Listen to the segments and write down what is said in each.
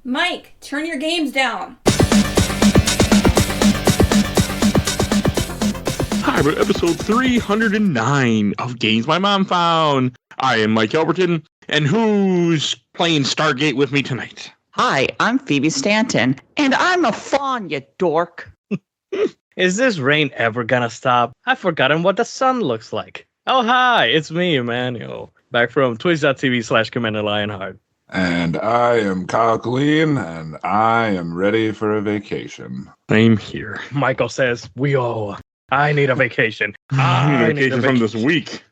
Mike, turn your games down. Hi, we're episode 309 of Games My Mom Found. I am Mike Albertin, and who's playing Stargate with me tonight? Hi, I'm Phoebe Stanton, and I'm a fawn, you dork. Is this rain ever gonna stop? I've forgotten what the sun looks like. Oh, hi, it's me, Emanuel, back from twitch.tv/CommanderLionheart. And I am Kallian, and I am ready for a vacation. Same here. Michael says, I need a vacation. I need a vacation from this week.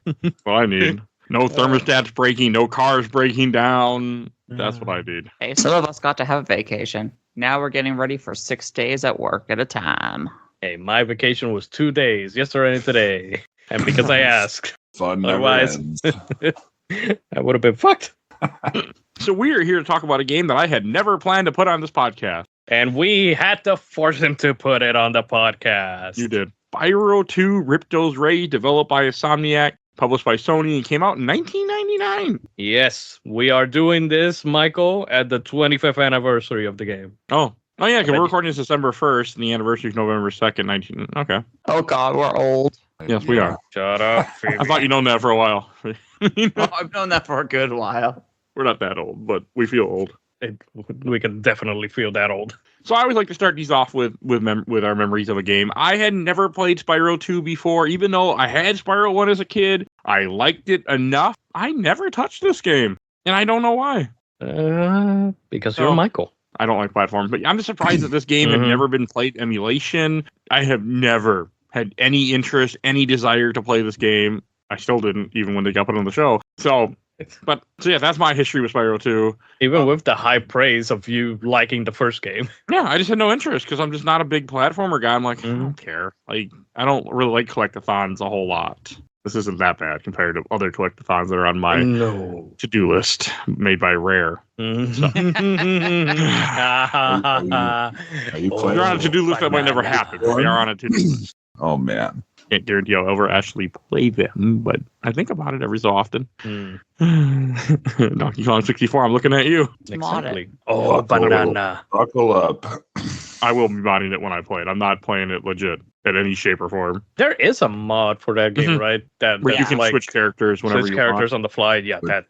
Well, I need. No thermostats breaking, no cars breaking down. That's what I need. Hey, some of us got to have a vacation. Now we're getting ready for 6 days at work at a time. Hey, my vacation was 2 days, yesterday and today. And because I asked. Fun Otherwise, I would have been fucked. So we are here to talk about a game that I had never planned to put on this podcast. And we had to force him to put it on the podcast. You did. Spyro 2 Riptos Ray, developed by Insomniac, published by Sony, and came out in 1999. Yes, we are doing this, Michael, at the 25th anniversary of the game. Oh yeah, because we're recording this December 1st, and the anniversary is November 2nd, 19... Okay. Oh, God, we're old. Yes, we are. Shut up, Phoebe. I thought you'd known that for a while. I've known that for a good while. We're not that old, but we feel old. We can definitely feel that old. So I always like to start these off with our memories of a game. I had never played Spyro 2 before, even though I had Spyro 1 as a kid. I liked it enough. I never touched this game, and I don't know why. Because you're Michael. I don't like platforms, but I'm just surprised that this game had never been played emulation. I have never had any interest, any desire to play this game. I still didn't, even when they got put on the show. So yeah, that's my history with Spyro 2. Even with the high praise of you liking the first game. Yeah, I just had no interest because I'm just not a big platformer guy. I'm like, I don't care. Like, I don't really like collectathons a whole lot. This isn't that bad compared to other collectathons that are on my to-do list made by Rare. Are you They're on a to-do list that might never happen. They are on a to-do list. Oh, man. Can't guarantee I'll ever actually play them, but I think about it every so often. Donkey Kong 64, I'm looking at you. Exactly. Oh, banana. Buckle up. I will be modding it when I play it. I'm not playing it legit in any shape or form. There is a mod for that game, right? Where you can switch characters whenever you want. On the fly. Yeah, That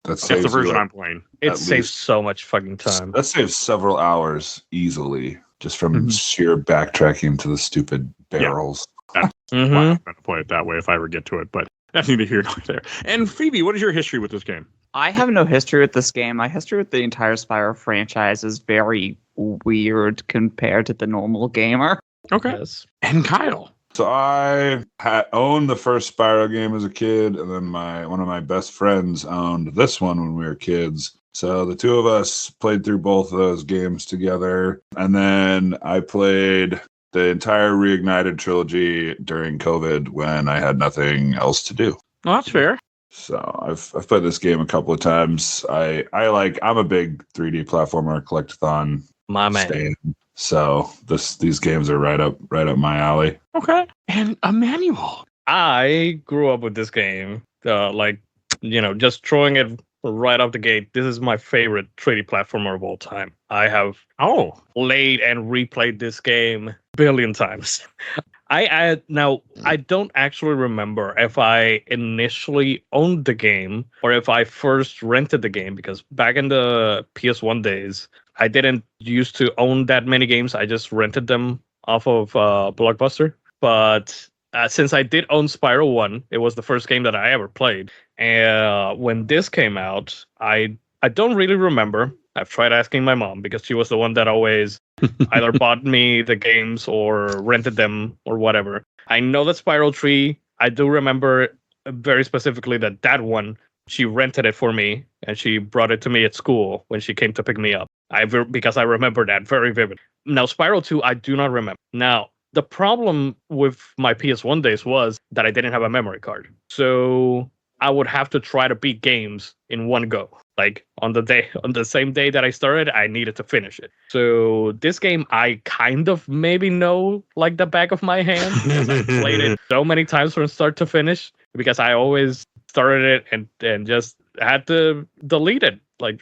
That's saves the version you, I'm playing. It saves so much fucking time. That saves several hours easily just from sheer backtracking to the stupid barrels. That's why I'm going to play it that way if I ever get to it, but that's neither here nor there. And Phoebe, what is your history with this game? I have no history with this game. My history with the entire Spyro franchise is very weird compared to the normal gamer. Okay. Yes. And Kyle? So I owned the first Spyro game as a kid, and then one of my best friends owned this one when we were kids. So the two of us played through both of those games together. And then I played the entire Reignited trilogy during COVID when I had nothing else to do. Well, that's fair. So I've played this game a couple of times. I'm a big 3D platformer collectathon My man. stan. So these games are right up my alley. Okay. And Emanuel. I grew up with this game. Just throwing it right off the gate. This is my favorite 3D platformer of all time. I have played and replayed this game a billion times. I don't actually remember if I initially owned the game or if I first rented the game, because back in the PS1 days, I didn't used to own that many games. I just rented them off of Blockbuster. But since I did own Spyro 1, it was the first game that I ever played. And when this came out, I don't really remember. I've tried asking my mom because she was the one that always either bought me the games or rented them or whatever. I know that Spyro 3, I do remember very specifically that one, she rented it for me and she brought it to me at school when she came to pick me up. Because I remember that very vivid. Now, Spyro 2, I do not remember. Now, the problem with my PS1 days was that I didn't have a memory card. So I would have to try to beat games in one go. Like on the same day that I started, I needed to finish it. So this game, I kind of maybe know like the back of my hand because I played it so many times from start to finish, because I always started it and just had to delete it Like,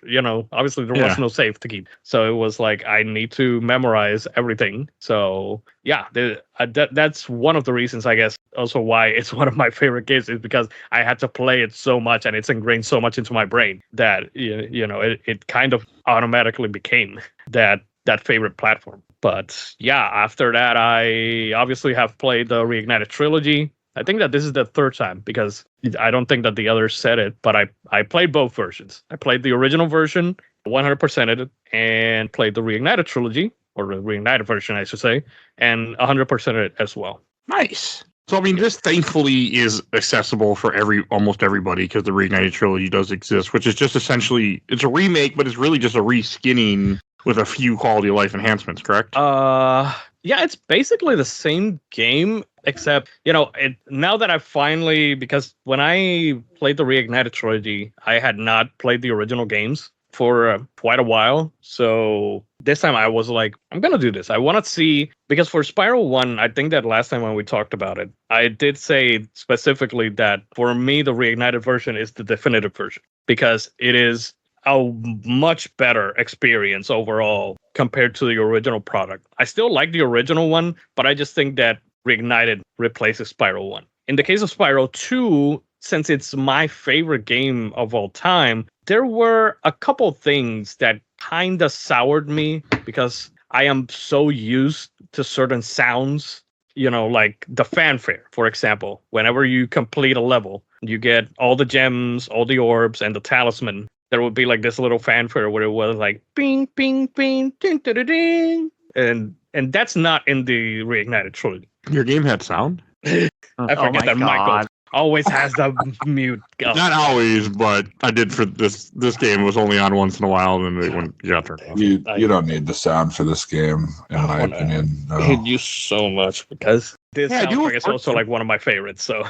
obviously there was no save to keep. So it was like, I need to memorize everything. So yeah, that's one of the reasons, I guess, also why it's one of my favorite games, is because I had to play it so much and it's ingrained so much into my brain that, it kind of automatically became that favorite platform. But yeah, after that, I obviously have played the Reignited trilogy. I think that this is the third time, because I don't think that the others said it, but I played both versions. I played the original version, 100%ed it, and played the Reignited trilogy, or the Reignited version, I should say, and 100%ed it as well. Nice. So, I mean, this thankfully is accessible for almost everybody, because the Reignited trilogy does exist, which is just essentially, it's a remake, but it's really just a reskinning with a few quality of life enhancements, correct? Yeah, it's basically the same game, except, now that I've finally, because when I played the Reignited trilogy, I had not played the original games for quite a while. So this time I was like, I'm going to do this. I want to see, because for Spyro 1, I think that last time when we talked about it, I did say specifically that for me, the Reignited version is the definitive version, because it is a much better experience overall compared to the original product. I still like the original one, but I just think that Reignited replaces Spyro 1. In the case of Spyro 2, since it's my favorite game of all time, there were a couple things that kind of soured me, because I am so used to certain sounds, like the fanfare, for example. Whenever you complete a level, you get all the gems, all the orbs, and the talisman. There would be like this little fanfare where it was like bing, bing, bing, ding, ding, ding, ding. And that's not in the Reignited trilogy. Your game had sound? I forget that Michael always has the mute. Not always, but I did for this game. Was only on once in a while, and then when you got turned off. You don't need the sound for this game, in my opinion. No. I hate you so much, because this soundtrack is also like one of my favorites. So.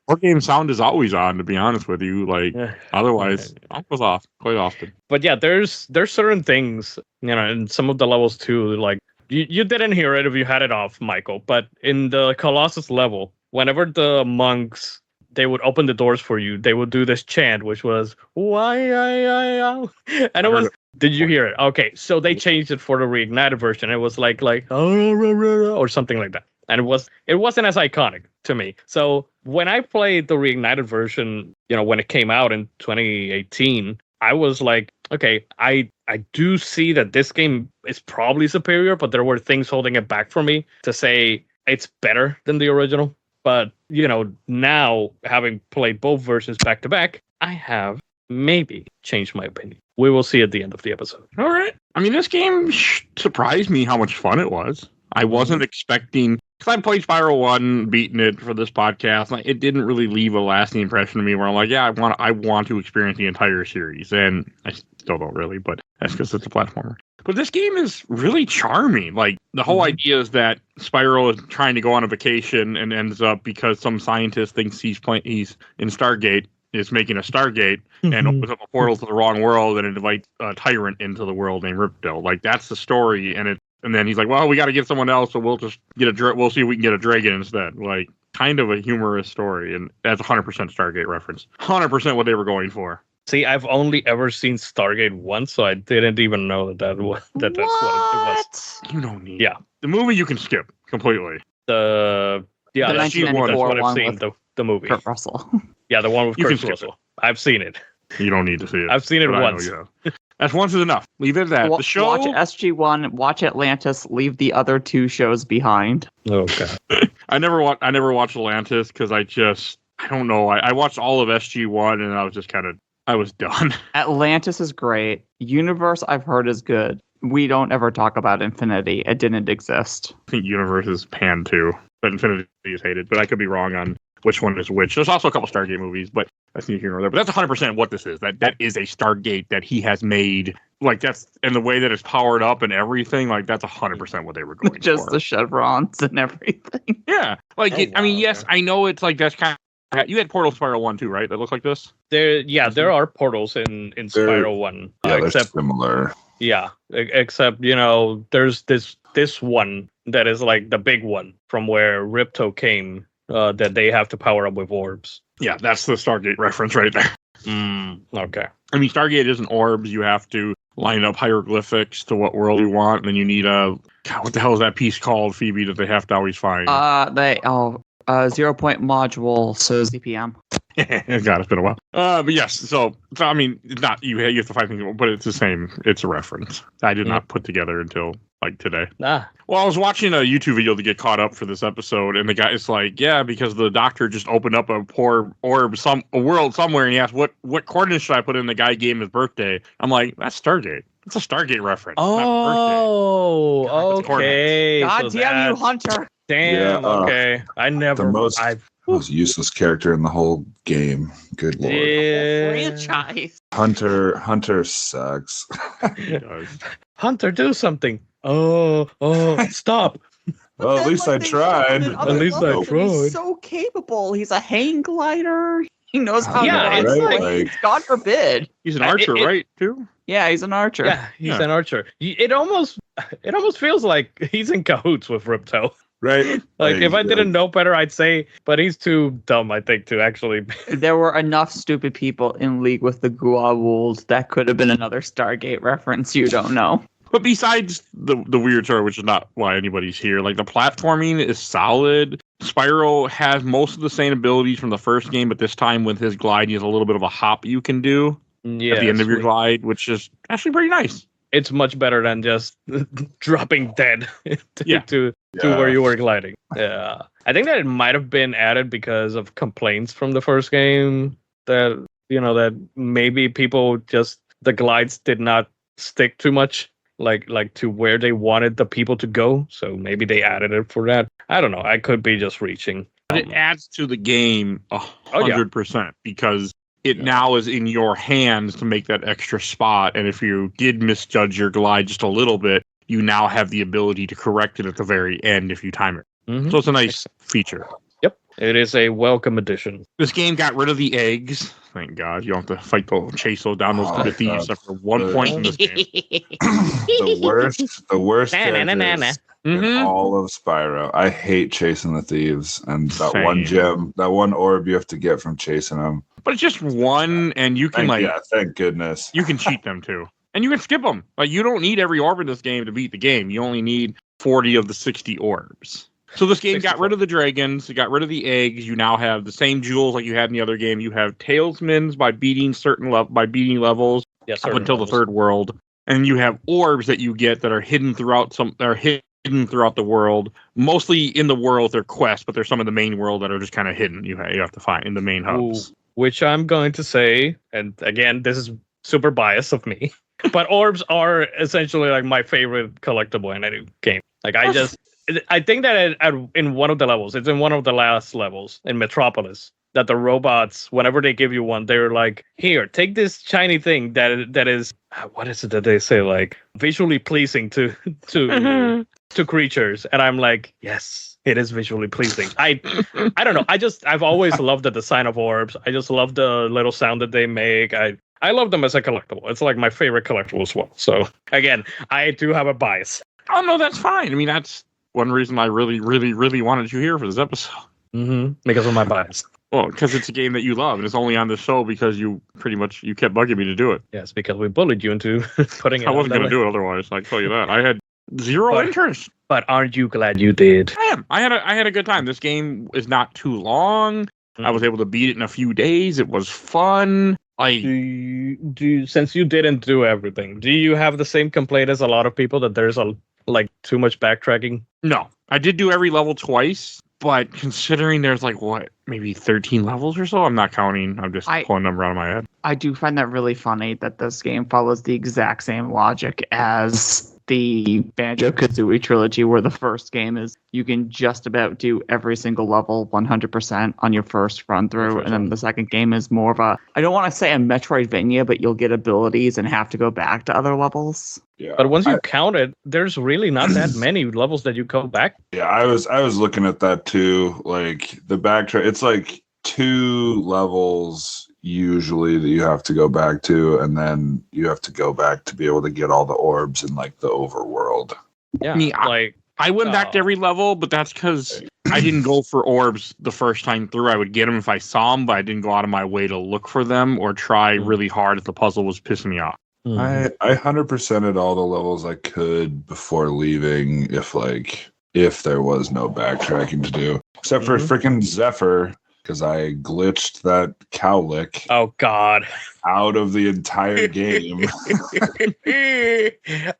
Our game sound is always on, to be honest with you. Like, otherwise, it goes off quite often. But yeah, there's certain things, in some of the levels too. Like, you didn't hear it if you had it off, Michael. But in the Colossus level, whenever the monks, they would open the doors for you, they would do this chant, which was why, and it was. Did you hear it? Okay, so they changed it for the Reignited version. It was like or something like that. And it wasn't as iconic to me. So when I played the Reignited version, when it came out in 2018, I was like, okay, I do see that this game is probably superior, but there were things holding it back for me to say it's better than the original. But, now having played both versions back to back, I have maybe changed my opinion. We will see at the end of the episode. All right. I mean, this game surprised me how much fun it was. I wasn't expecting, because I played Spyro 1, beaten it for this podcast. Like, it didn't really leave a lasting impression to me where I'm like, yeah, I want to experience the entire series. And I still don't really, but that's because it's a platformer. But this game is really charming. Like, the whole idea is that Spyro is trying to go on a vacation and ends up, because some scientist thinks he's in Stargate, is making a Stargate and opens up a portal to the wrong world, and it invites a tyrant into the world named Riptos. Like, that's the story, and then he's like, well, we got to get someone else, so we'll just we'll see if we can get a dragon instead. Like, kind of a humorous story, and that's 100% Stargate reference. 100% what they were going for. See, I've only ever seen Stargate once, so I didn't even know that's what it was. You don't need. Yeah, the movie you can skip completely. The that's what I've seen. The movie. Kurt Russell. Yeah, the one with Kurt Russell. I've seen it. You don't need to see it. I've seen it once. That's once is enough. Leave it at that. The show. Watch SG-1. Watch Atlantis. Leave the other two shows behind. Okay. I never watched Atlantis because I don't know. I watched all of SG-1 and I was just I was done. Atlantis is great. Universe, I've heard, is good. We don't ever talk about Infinity. It didn't exist. I think Universe is panned too, but Infinity is hated. But I could be wrong on which one is which. There's also a couple Stargate movies, but that's neither here nor there. But that's 100% what this is. That is a Stargate that he has made. Like, that's, and the way that it's powered up and everything, like, that's 100% what they were going Just for. The chevrons and everything. Yeah. Like, I mean, yes, I know it's like, that's kind of, you had Portal Spyro 1 too, right? That looks like this? There are portals in Spyro 1. Yeah, they're similar. Yeah, except, there's this one that is like the big one from where Ripto came, that they have to power up with orbs. Yeah, that's the Stargate reference right there. Okay. I mean, Stargate isn't orbs. You have to line up hieroglyphics to what world you want, and then you need God, what the hell is that piece called, Phoebe, that they have to always find? 0 point module, so ZPM. God, it's been a while. But yes, so I mean, it's not you have to find things, but it's the same. It's a reference. I did not put together until like today. Well, I was watching a YouTube video to get caught up for this episode, and the guy's like, "Yeah, because the doctor just opened up a poor orb, a world somewhere, and he asked what coordinates should I put in?" The guy gave him his birthday. I'm like, "That's Stargate. It's a Stargate reference." Oh, okay. God damn you, Hunter! Damn. Yeah, okay. I never. The most useless character in the whole game. Good lord. Yeah. Franchise. Hunter sucks. He does. Hunter, do something. Oh, stop. Well, at least I tried. At least I tried. He's so capable. He's a hang glider. He knows how Yeah, to it's ride like- planes. God forbid. He's an archer, right? Too. Yeah, he's an archer. Yeah, he's an archer. It almost feels like he's in cahoots with Ripto. Right? Like, if I didn't know better, I'd say, but he's too dumb, I think, to actually. There were enough stupid people in league with the Goa'uld that could have been another Stargate reference. You don't know. But besides the weird story, which is not why anybody's here, like the platforming is solid. Spyro has most of the same abilities from the first game, but this time with his glide, he has a little bit of a hop you can do at the end of your glide, which is actually pretty nice. It's much better than just dropping dead to where you were gliding. Yeah. I think that it might have been added because of complaints from the first game that, that maybe people just, the glides did not stick too much. Like to where they wanted the people to go, so maybe they added it for that. I don't know. I could be just reaching. But it adds to the game 100% because it now is in your hands to make that extra spot. And if you did misjudge your glide just a little bit, you now have the ability to correct it at the very end if you time it. Mm-hmm. So it's a nice feature. Yep, it is a welcome addition. This game got rid of the eggs. Thank God. You don't have to chase those down those stupid thieves except for 1 point in this game. the worst characters in all of Spyro. I hate chasing the thieves and that one gem, that one orb you have to get from chasing them. But it's just one, and you can thank goodness. You can cheat them too. And you can skip them. Like, you don't need every orb in this game to beat the game. You only need 40 of the 60 orbs. So this game got rid of the dragons. It got rid of the eggs. You now have the same jewels like you had in the other game. You have tailsmans by beating levels up until the third world, and you have orbs that you get that are hidden throughout the world. Mostly in the world, they're quests, but there's some in the main world that are just kind of hidden. You have to find in the main hubs. Which I'm going to say, and again, this is super biased of me, but orbs are essentially like my favorite collectible in any game. Like I think that in one of the levels, it's in one of the last levels in Metropolis, that the robots, whenever they give you one, they're like, here, take this shiny thing that is, what is it that they say, like visually pleasing to creatures. And I'm like, yes, it is visually pleasing. I don't know. I've always loved the design of orbs. I just love the little sound that they make. I love them as a collectible. It's like my favorite collectible as well. So again, I do have a bias. Oh no, that's fine. I mean, that's one reason I really, really, really wanted you here for this episode. Mm-hmm. Because of my bias. Well, because it's a game that you love, and it's only on the show because you kept bugging me to do it. Yes, because we bullied you into putting it. I wasn't going to do it otherwise. I can tell you that. I had zero interest. But aren't you glad you did? I am. I had a good time. This game is not too long. Mm-hmm. I was able to beat it in a few days. It was fun. Since you didn't do everything, do you have the same complaint as a lot of people that there's too much backtracking? No, I did do every level twice, but considering there's maybe 13 levels or so, I'm not counting. I'm just pulling a number out of my head. I do find that really funny that this game follows the exact same logic as the Banjo-Kazooie trilogy, where the first game is you can just about do every single level 100% on your first run through, and then the second game is more of a, I don't want to say a Metroidvania, but you'll get abilities and have to go back to other levels. Yeah. But once you count it, there's really not that many levels that you go back. Yeah, I was looking at that too. Like the backtrack, it's like 2 levels usually that you have to go back to, and then you have to go back to be able to get all the orbs in the overworld. Yeah, I went back to every level, but that's because I didn't go for orbs the first time through. I would get them if I saw them, but I didn't go out of my way to look for them or try really hard if the puzzle was pissing me off. I 100%ed all the levels I could before leaving if there was no backtracking to do. Except for freaking Zephyr, because I glitched that cowlick Oh God. out of the entire game.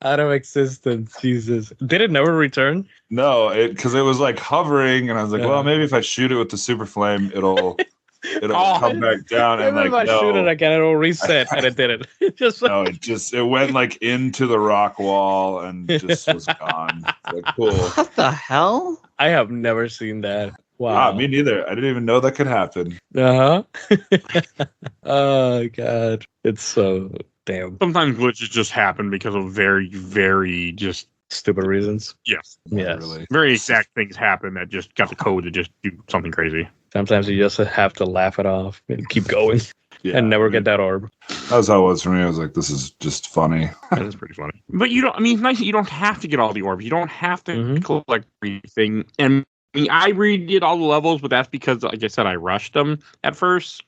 Out of existence, Jesus. Did it never return? No, because it was like hovering, and I was like, well, maybe if I shoot it with the super flame, it'll come back down. And Maybe like, if I shoot it again, it'll reset, and it didn't. it went like into the rock wall and just was gone. Like, cool. What the hell? I have never seen that. Wow. Me neither. I didn't even know that could happen. Uh-huh. Oh God. It's so damn Sometimes glitches just happen because of very, very just stupid reasons. yes, Yes. Really. very exact things happen that just got the code to just do something crazy. Sometimes you just have to laugh it off and keep going Yeah, and never get that orb. That's how it was for me. I was like, this is just funny. That is pretty funny. But you don't. I mean, it's nice that you don't have to get all the orbs. You don't have to collect everything. And I mean, I redid all the levels, but that's because, like I said, I rushed them at first.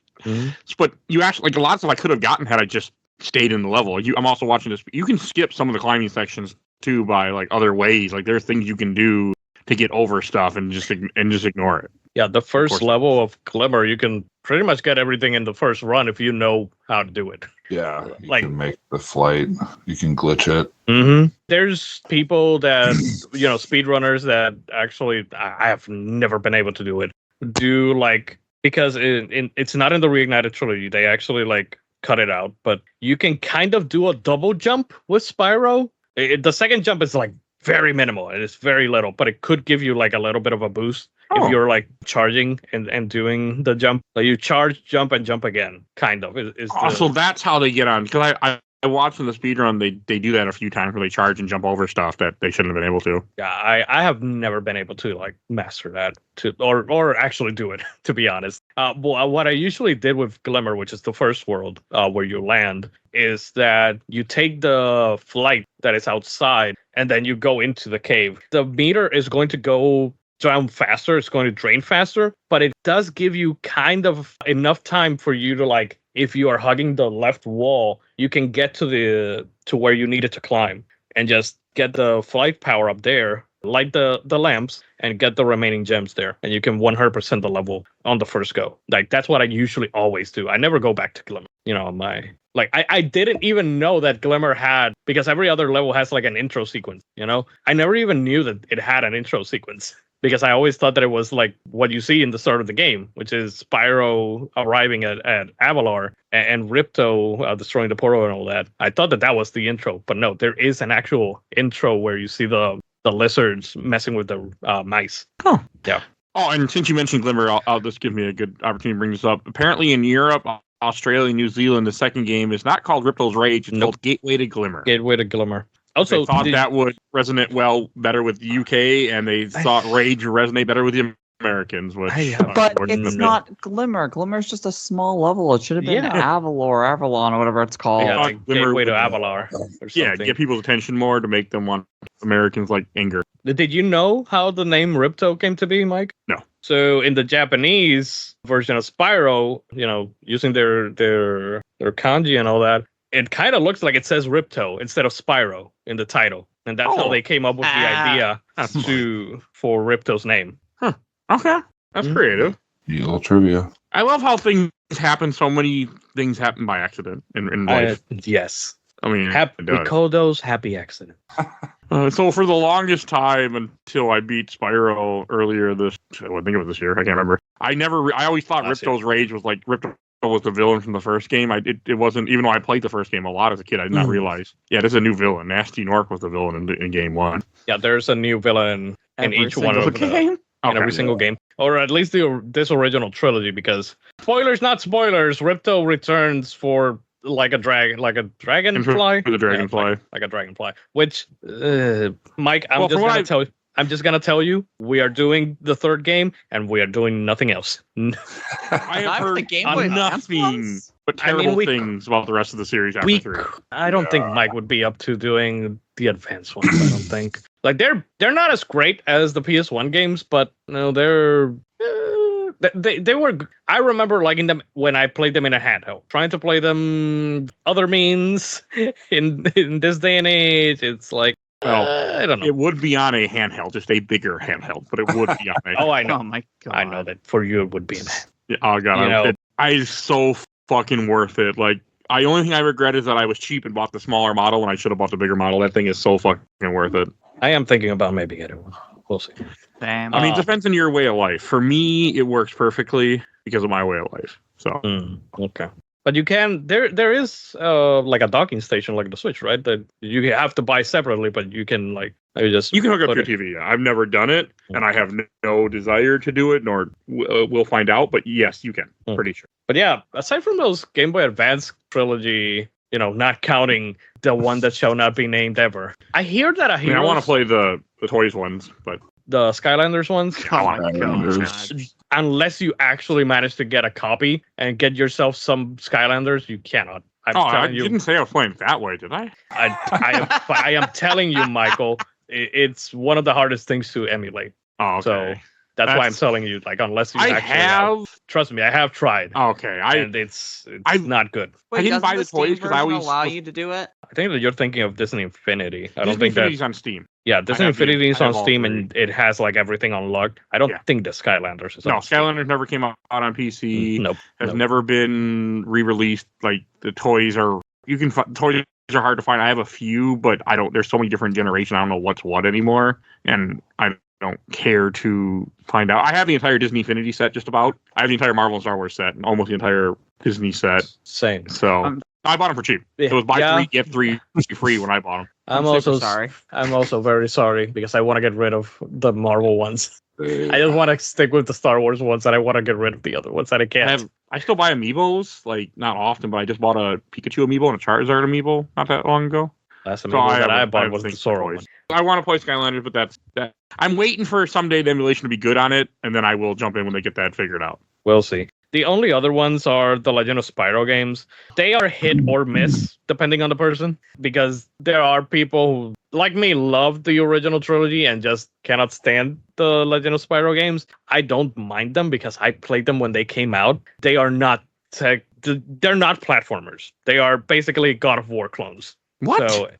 But you actually, like, a lot of stuff I could have gotten had I just stayed in the level. I'm also watching this. You can skip some of the climbing sections too by like other ways. Like there are things you can do to get over stuff and just ignore it. Yeah, the first level of Glimmer, you can pretty much get everything in the first run if you know how to do it. Yeah, you Like- can make the flight. You can glitch it. There's people that, speedrunners that actually, I have never been able to do it. Because it's not in the Reignited trilogy. They actually like cut it out. But you can kind of do a double jump with Spyro. The second jump is like very minimal. It is very little, but it could give you like a little bit of a boost. If you're like charging and doing the jump, like you charge, jump, and jump again, kind of. So that's how they get on. Because I watched in the speedrun, they do that a few times where they charge and jump over stuff that they shouldn't have been able to. Yeah, I have never been able to like master that or actually do it, to be honest. What I usually did with Glimmer, which is the first world where you land, is that you take the flight that is outside and then you go into the cave. The meter is going to go down faster, it's going to drain faster, but it does give you kind of enough time for you to like, if you are hugging the left wall, you can get to where you needed to climb and just get the flight power up there, light the lamps, and get the remaining gems there. And you can 100% the level on the first go. Like that's what I usually always do. I never go back to Glimmer. I didn't even know that Glimmer had, because every other level has like an intro sequence, I never even knew that it had an intro sequence. Because I always thought that it was like what you see in the start of the game, which is Spyro arriving at Avalar and Ripto destroying the portal and all that. I thought that was the intro, but no, there is an actual intro where you see the lizards messing with the mice. Oh, yeah. Oh, and since you mentioned Glimmer, this gives me a good opportunity to bring this up. Apparently, in Europe, Australia, New Zealand, the second game is not called Ripto's Rage; it's called Gateway to Glimmer. Gateway to Glimmer. Also, they thought that would resonate better with the UK, and they thought Rage would resonate better with the Americans. But it's not Glimmer. Glimmer's just a small level. It should have been Avalon or whatever it's called. Yeah, like Gateway to Avalar. Yeah, get people's attention more to make them want Americans like anger. Did you know how the name Ripto came to be, Mike? No. So in the Japanese version of Spyro, using their kanji and all that, it kind of looks like it says Ripto instead of Spyro in the title. And that's how they came up with the idea for Ripto's name. Huh. Okay. That's creative. Little trivia. I love how things happen. So many things happen by accident in life. Yes. I mean, we call those happy accidents. So for the longest time until I beat Spyro earlier I think it was this year. I can't remember. I always thought Ripto's Rage was like Ripto was the villain from the first game. It wasn't, even though I played the first game a lot as a kid, I did not realize. Yeah, there's a new villain. Nasty Nork was the villain in game one. Yeah, there's a new villain in each one of them. In every single game. Or at least this original trilogy, because spoilers, not spoilers, Ripto returns for like a dragonfly. For the dragonfly. Like a dragonfly. Which, Mike, I'm just gonna tell you, we are doing the third game, and we are doing nothing else. I have heard the Game Boy nothing but terrible we things about the rest of the series after 3. I don't think Mike would be up to doing the advanced ones. I don't think. Like they're not as great as the PS1 games, but no, they're they were. I remember liking them when I played them in a handheld. Trying to play them other means in this day and age, it's like. Well, I don't know. It would be on a handheld, just a bigger handheld, but it would be on a. Oh, I know. Oh my god! I know that for you it would be. Yeah, oh god, it's so fucking worth it. Like, only thing I regret is that I was cheap and bought the smaller model when I should have bought the bigger model. That thing is so fucking worth it. I am thinking about maybe getting one. We'll see. Damn. I mean, it depends on your way of life. For me, it works perfectly because of my way of life. So okay. But you can there is like a docking station like the Switch, right? That you have to buy separately, but you can you can hook up to your TV. I've never done it, and I have no desire to do it, nor we'll find out. But yes, you can. Pretty sure. But yeah, aside from those Game Boy Advance trilogy, not counting the one that shall not be named ever. I hear that I want to play the toys ones, but the Skylanders ones. Oh my god. Unless you actually manage to get a copy and get yourself some Skylanders, you cannot. I didn't say I was playing that way, did I? I am telling you, Michael, it's one of the hardest things to emulate. Oh, okay. So that's why I'm telling you, like, unless you trust me, I have tried. Okay, and it's not good. Wait, I didn't buy the toys because I always allow you to do it. I think that you're thinking of Disney Infinity. I don't Disney think Infinity's on Steam. Yeah, Disney Infinity is on Steam, 3. and it has like everything unlocked. I don't think the Skylanders is on Steam. Skylanders never came out on PC. Nope. Has never been re-released. Like, the toys are toys are hard to find. I have a few, but I don't. There's so many different generations. I don't know what's what anymore, and I don't care to find out. I have the entire Disney Infinity set, just about. I have the entire Marvel and Star Wars set, and almost the entire Disney set. Same. So I bought them for cheap. It was buy 3 get 3 free when I bought them. I'm also sorry. I'm also very sorry because I want to get rid of the Marvel ones. I just want to stick with the Star Wars ones, and I want to get rid of the other ones that I can't. I still buy amiibos, like, not often, but I just bought a Pikachu amiibo and a Charizard amiibo not that long ago. Last amiibo that I bought was the Sora one. I want to play Skylanders, but that's that. I'm waiting for someday the emulation to be good on it, and then I will jump in when they get that figured out. We'll see. The only other ones are the Legend of Spyro games. They are hit or miss, depending on the person, because there are people who, like me, love the original trilogy and just cannot stand the Legend of Spyro games. I don't mind them because I played them when they came out. They are not they're not platformers. They are basically God of War clones. What? So,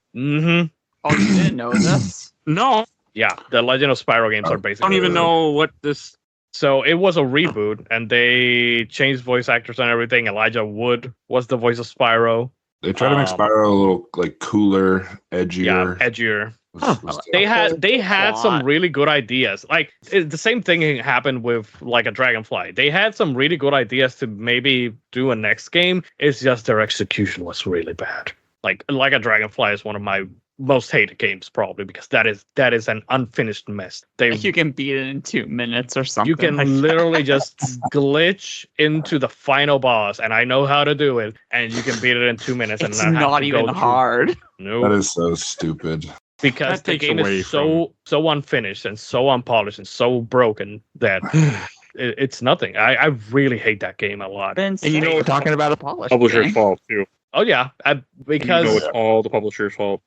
Oh, you didn't know this? No. Yeah, the Legend of Spyro games are basically. I don't even know what this. So it was a reboot, and they changed voice actors and everything. Elijah Wood was the voice of Spyro. They try to make Spyro a little like cooler, edgier. Yeah, edgier. They had some really good ideas. Like the same thing happened with like a Dragonfly. They had some really good ideas to maybe do a next game. It's just their execution was really bad. Like a Dragonfly is one of my most hated games, probably because that is an unfinished mess. You can beat it in 2 minutes or something. You can literally just glitch into the final boss, and I know how to do it, and you can beat it in 2 minutes. It's and not even hard. No, that is so stupid. Because the game is so unfinished and so unpolished and so broken that it's nothing. I really hate that game a lot. And you know, we're talking about a polished Publisher's fault too. Oh yeah, because it's all the publisher's fault.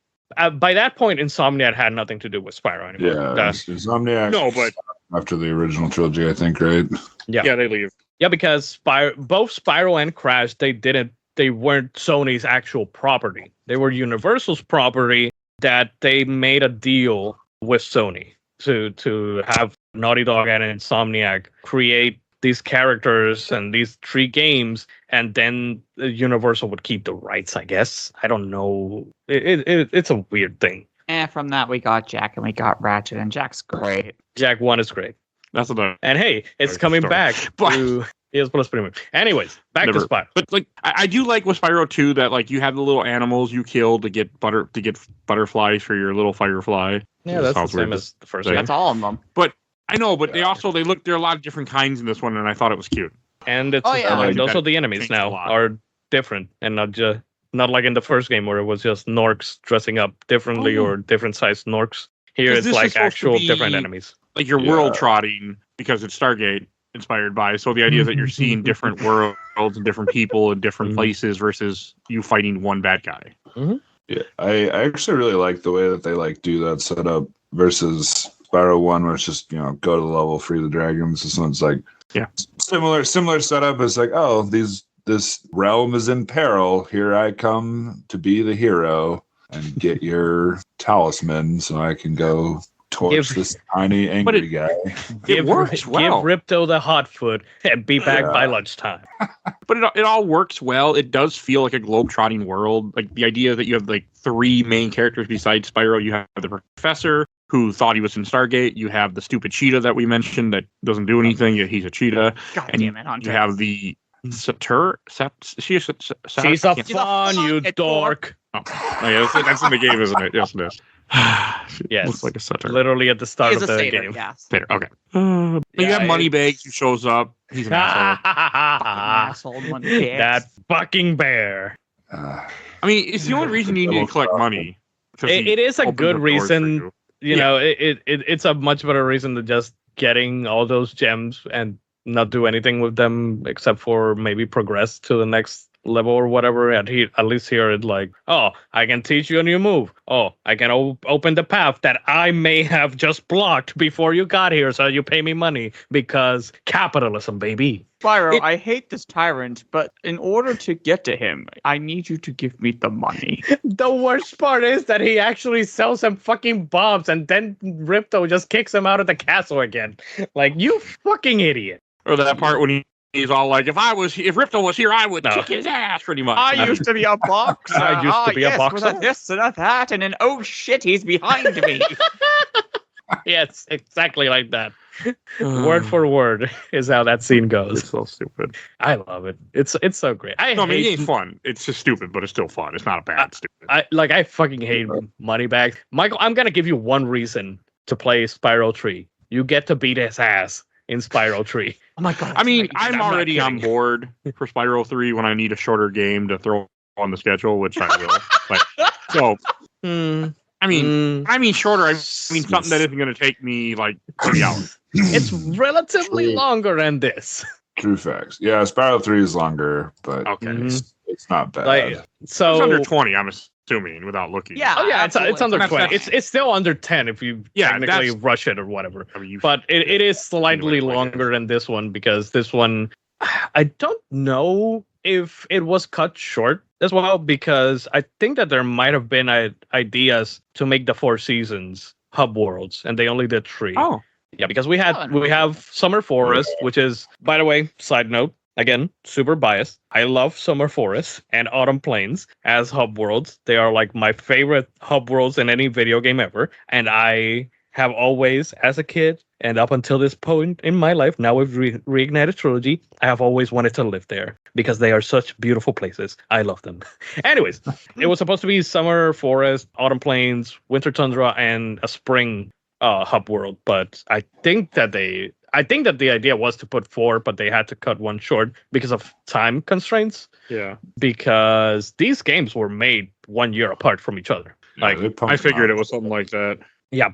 By that point, Insomniac had nothing to do with Spyro anymore. Yeah, Insomniac. No, but after the original trilogy, I think, right? Yeah, they leave. Yeah, because both Spyro and Crash, they weren't Sony's actual property. They were Universal's property that they made a deal with Sony to have Naughty Dog and Insomniac create these characters and these 3 games, and then Universal would keep the rights, I guess. I don't know. It's a weird thing. And from that, we got Jack and we got Ratchet, and Jack's great. Jack 1 is great. That's what. And hey, it's coming back to PS Plus Premium. Anyways, back to Spyro. But like, I do like with Spyro 2 that like you have the little animals you kill to get butterflies for your little firefly. Yeah, that's the same as the first game. That's all of them. But I know, but there are a lot of different kinds in this one, and I thought it was cute. And it's also the enemies now are different, and not like in the first game where it was just Norks dressing up differently or different sized Norks. Here it's like actual different enemies. Like you're world trotting because it's Stargate inspired by. So the idea is that you're seeing different worlds and different people in different places versus you fighting one bad guy. Yeah, I actually really like the way that they like do that setup versus Spyro 1, where it's just, you know, go to the level, free the dragons. This one's like, similar setup. It's like, oh, this realm is in peril. Here I come to be the hero and get your talisman so I can go torch this tiny angry guy. It works well. Give Ripto the hot foot and be back by lunchtime. But it all works well. It does feel like a globe-trotting world. Like the idea that you have like 3 main characters besides Spyro. You have the professor who thought he was in Stargate. You have the stupid cheetah that we mentioned that doesn't do anything. Yet he's a cheetah. God and damn it, Hunter. you have the Satur. She's a Fun, you dork. Oh, yeah, that's in the game, isn't it? Yes, it is. Yes, looks like a Satur. Literally at the start He's of a the satyr, game. yes. There, okay. You have Moneybags who shows up. He's an asshole. Asshole Moneybags. That fucking bear. I mean, it's the only reason you need to collect money. It is a good reason. You know, it's a much better reason than just getting all those gems and not do anything with them except for maybe progress to the next level or whatever. At least here it's like, oh, I can teach you a new move. Oh, I can open the path that I may have just blocked before you got here, so you pay me money because capitalism, baby. Spyro, I hate this tyrant, but in order to get to him, I need you to give me the money. The worst part is that he actually sells some fucking bombs and then Ripto just kicks him out of the castle again. Like, you fucking idiot. Or that part when he's all like, if Ripto was here, I would kick his ass, pretty much. I used to be a boxer. I used to be a boxer. With a this and a that, and then, oh shit, he's behind me. Yes, exactly like that. Word for word is how that scene goes. It's so stupid. I love it. It's so great. I mean, it ain't fun. It's just stupid, but it's still fun. It's not a bad stupid. I fucking hate Moneybags. Michael, I'm gonna give you one reason to play Spyro 3. You get to beat his ass in Spyro 3. Oh my god! I mean, I'm already on board for Spyro 3 when I need a shorter game to throw on the schedule, which I will. I mean shorter. I mean something that isn't going to take me like 30 hours. It's relatively longer than this. True facts. Yeah, Spyro 3 is longer, but it's not bad. Like, so it's under 20, I'm assuming, without looking. Yeah. Oh yeah, it's under 20. It's still under 10 if you technically rush it or whatever. I mean, but it is slightly longer than this one because this one, I don't know if it was cut short as well, because I think that there might have been ideas to make the 4 seasons hub worlds, and they only did 3. Oh, yeah, because we have Summer Forest, which is, by the way, side note, again, super biased. I love Summer Forest and Autumn Plains as hub worlds. They are like my favorite hub worlds in any video game ever, and I have always, as a kid, and up until this point in my life, now with Reignited Trilogy, I have always wanted to live there because they are such beautiful places. I love them. Anyways, it was supposed to be Summer Forest, Autumn Plains, Winter Tundra, and a Spring hub world. But I think that the idea was to put 4, but they had to cut 1 short because of time constraints. Yeah. Because these games were made 1 year apart from each other. Yeah, I figured it was something like that. Yeah,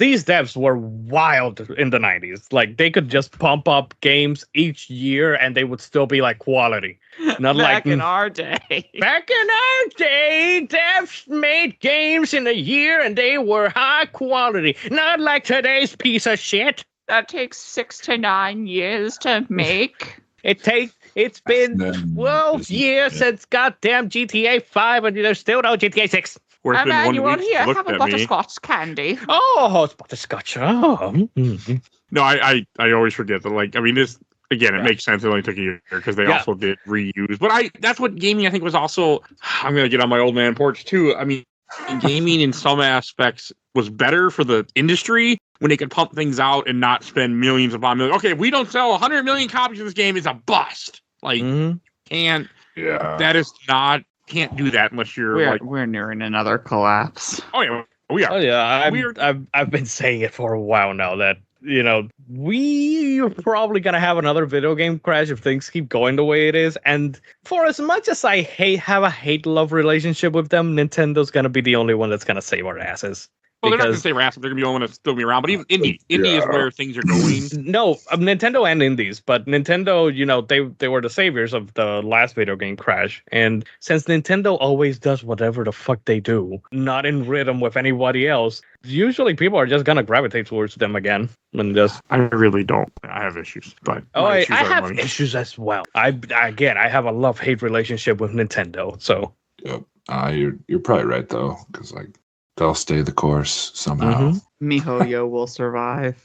these devs were wild in the 90s. Like, they could just pump up games each year and they would still be like quality. Not Back in our day. Back in our day, devs made games in a year and they were high quality. Not like today's piece of shit. That takes 6 to 9 years to make. It's been 12 years since goddamn GTA 5 and there's still no GTA 6. Emanuel, here, have a butterscotch candy. Oh, it's butterscotch. Oh. Mm-hmm. No, I always forget that. Like, I mean, this again, it makes sense. It only took a year because they also did reuse. But that's what gaming I think was also. I'm gonna get on my old man porch too. I mean, gaming in some aspects was better for the industry when they could pump things out and not spend millions upon millions. Okay, if we don't sell 100 million copies of this game, it's a bust. Like, and that is not. Can't do that unless we're nearing another collapse. Oh yeah, we are. Oh yeah, I've been saying it for a while now that we're probably gonna have another video game crash if things keep going the way it is. And for as much as I have a hate-love relationship with them, Nintendo's gonna be the only one that's gonna save our asses. Well, they're not going to because say Rascal. They're going to be the only one that's still be around. But even indie is where things are going. no, Nintendo and indies, but Nintendo, they were the saviors of the last video game crash. And since Nintendo always does whatever the fuck they do, not in rhythm with anybody else, usually people are just gonna gravitate towards them again. And just I really don't. I have issues, but I have issues as well. I have a love-hate relationship with Nintendo. So Yep. You're probably right though, because like they'll stay the course somehow. MiHoYo will survive.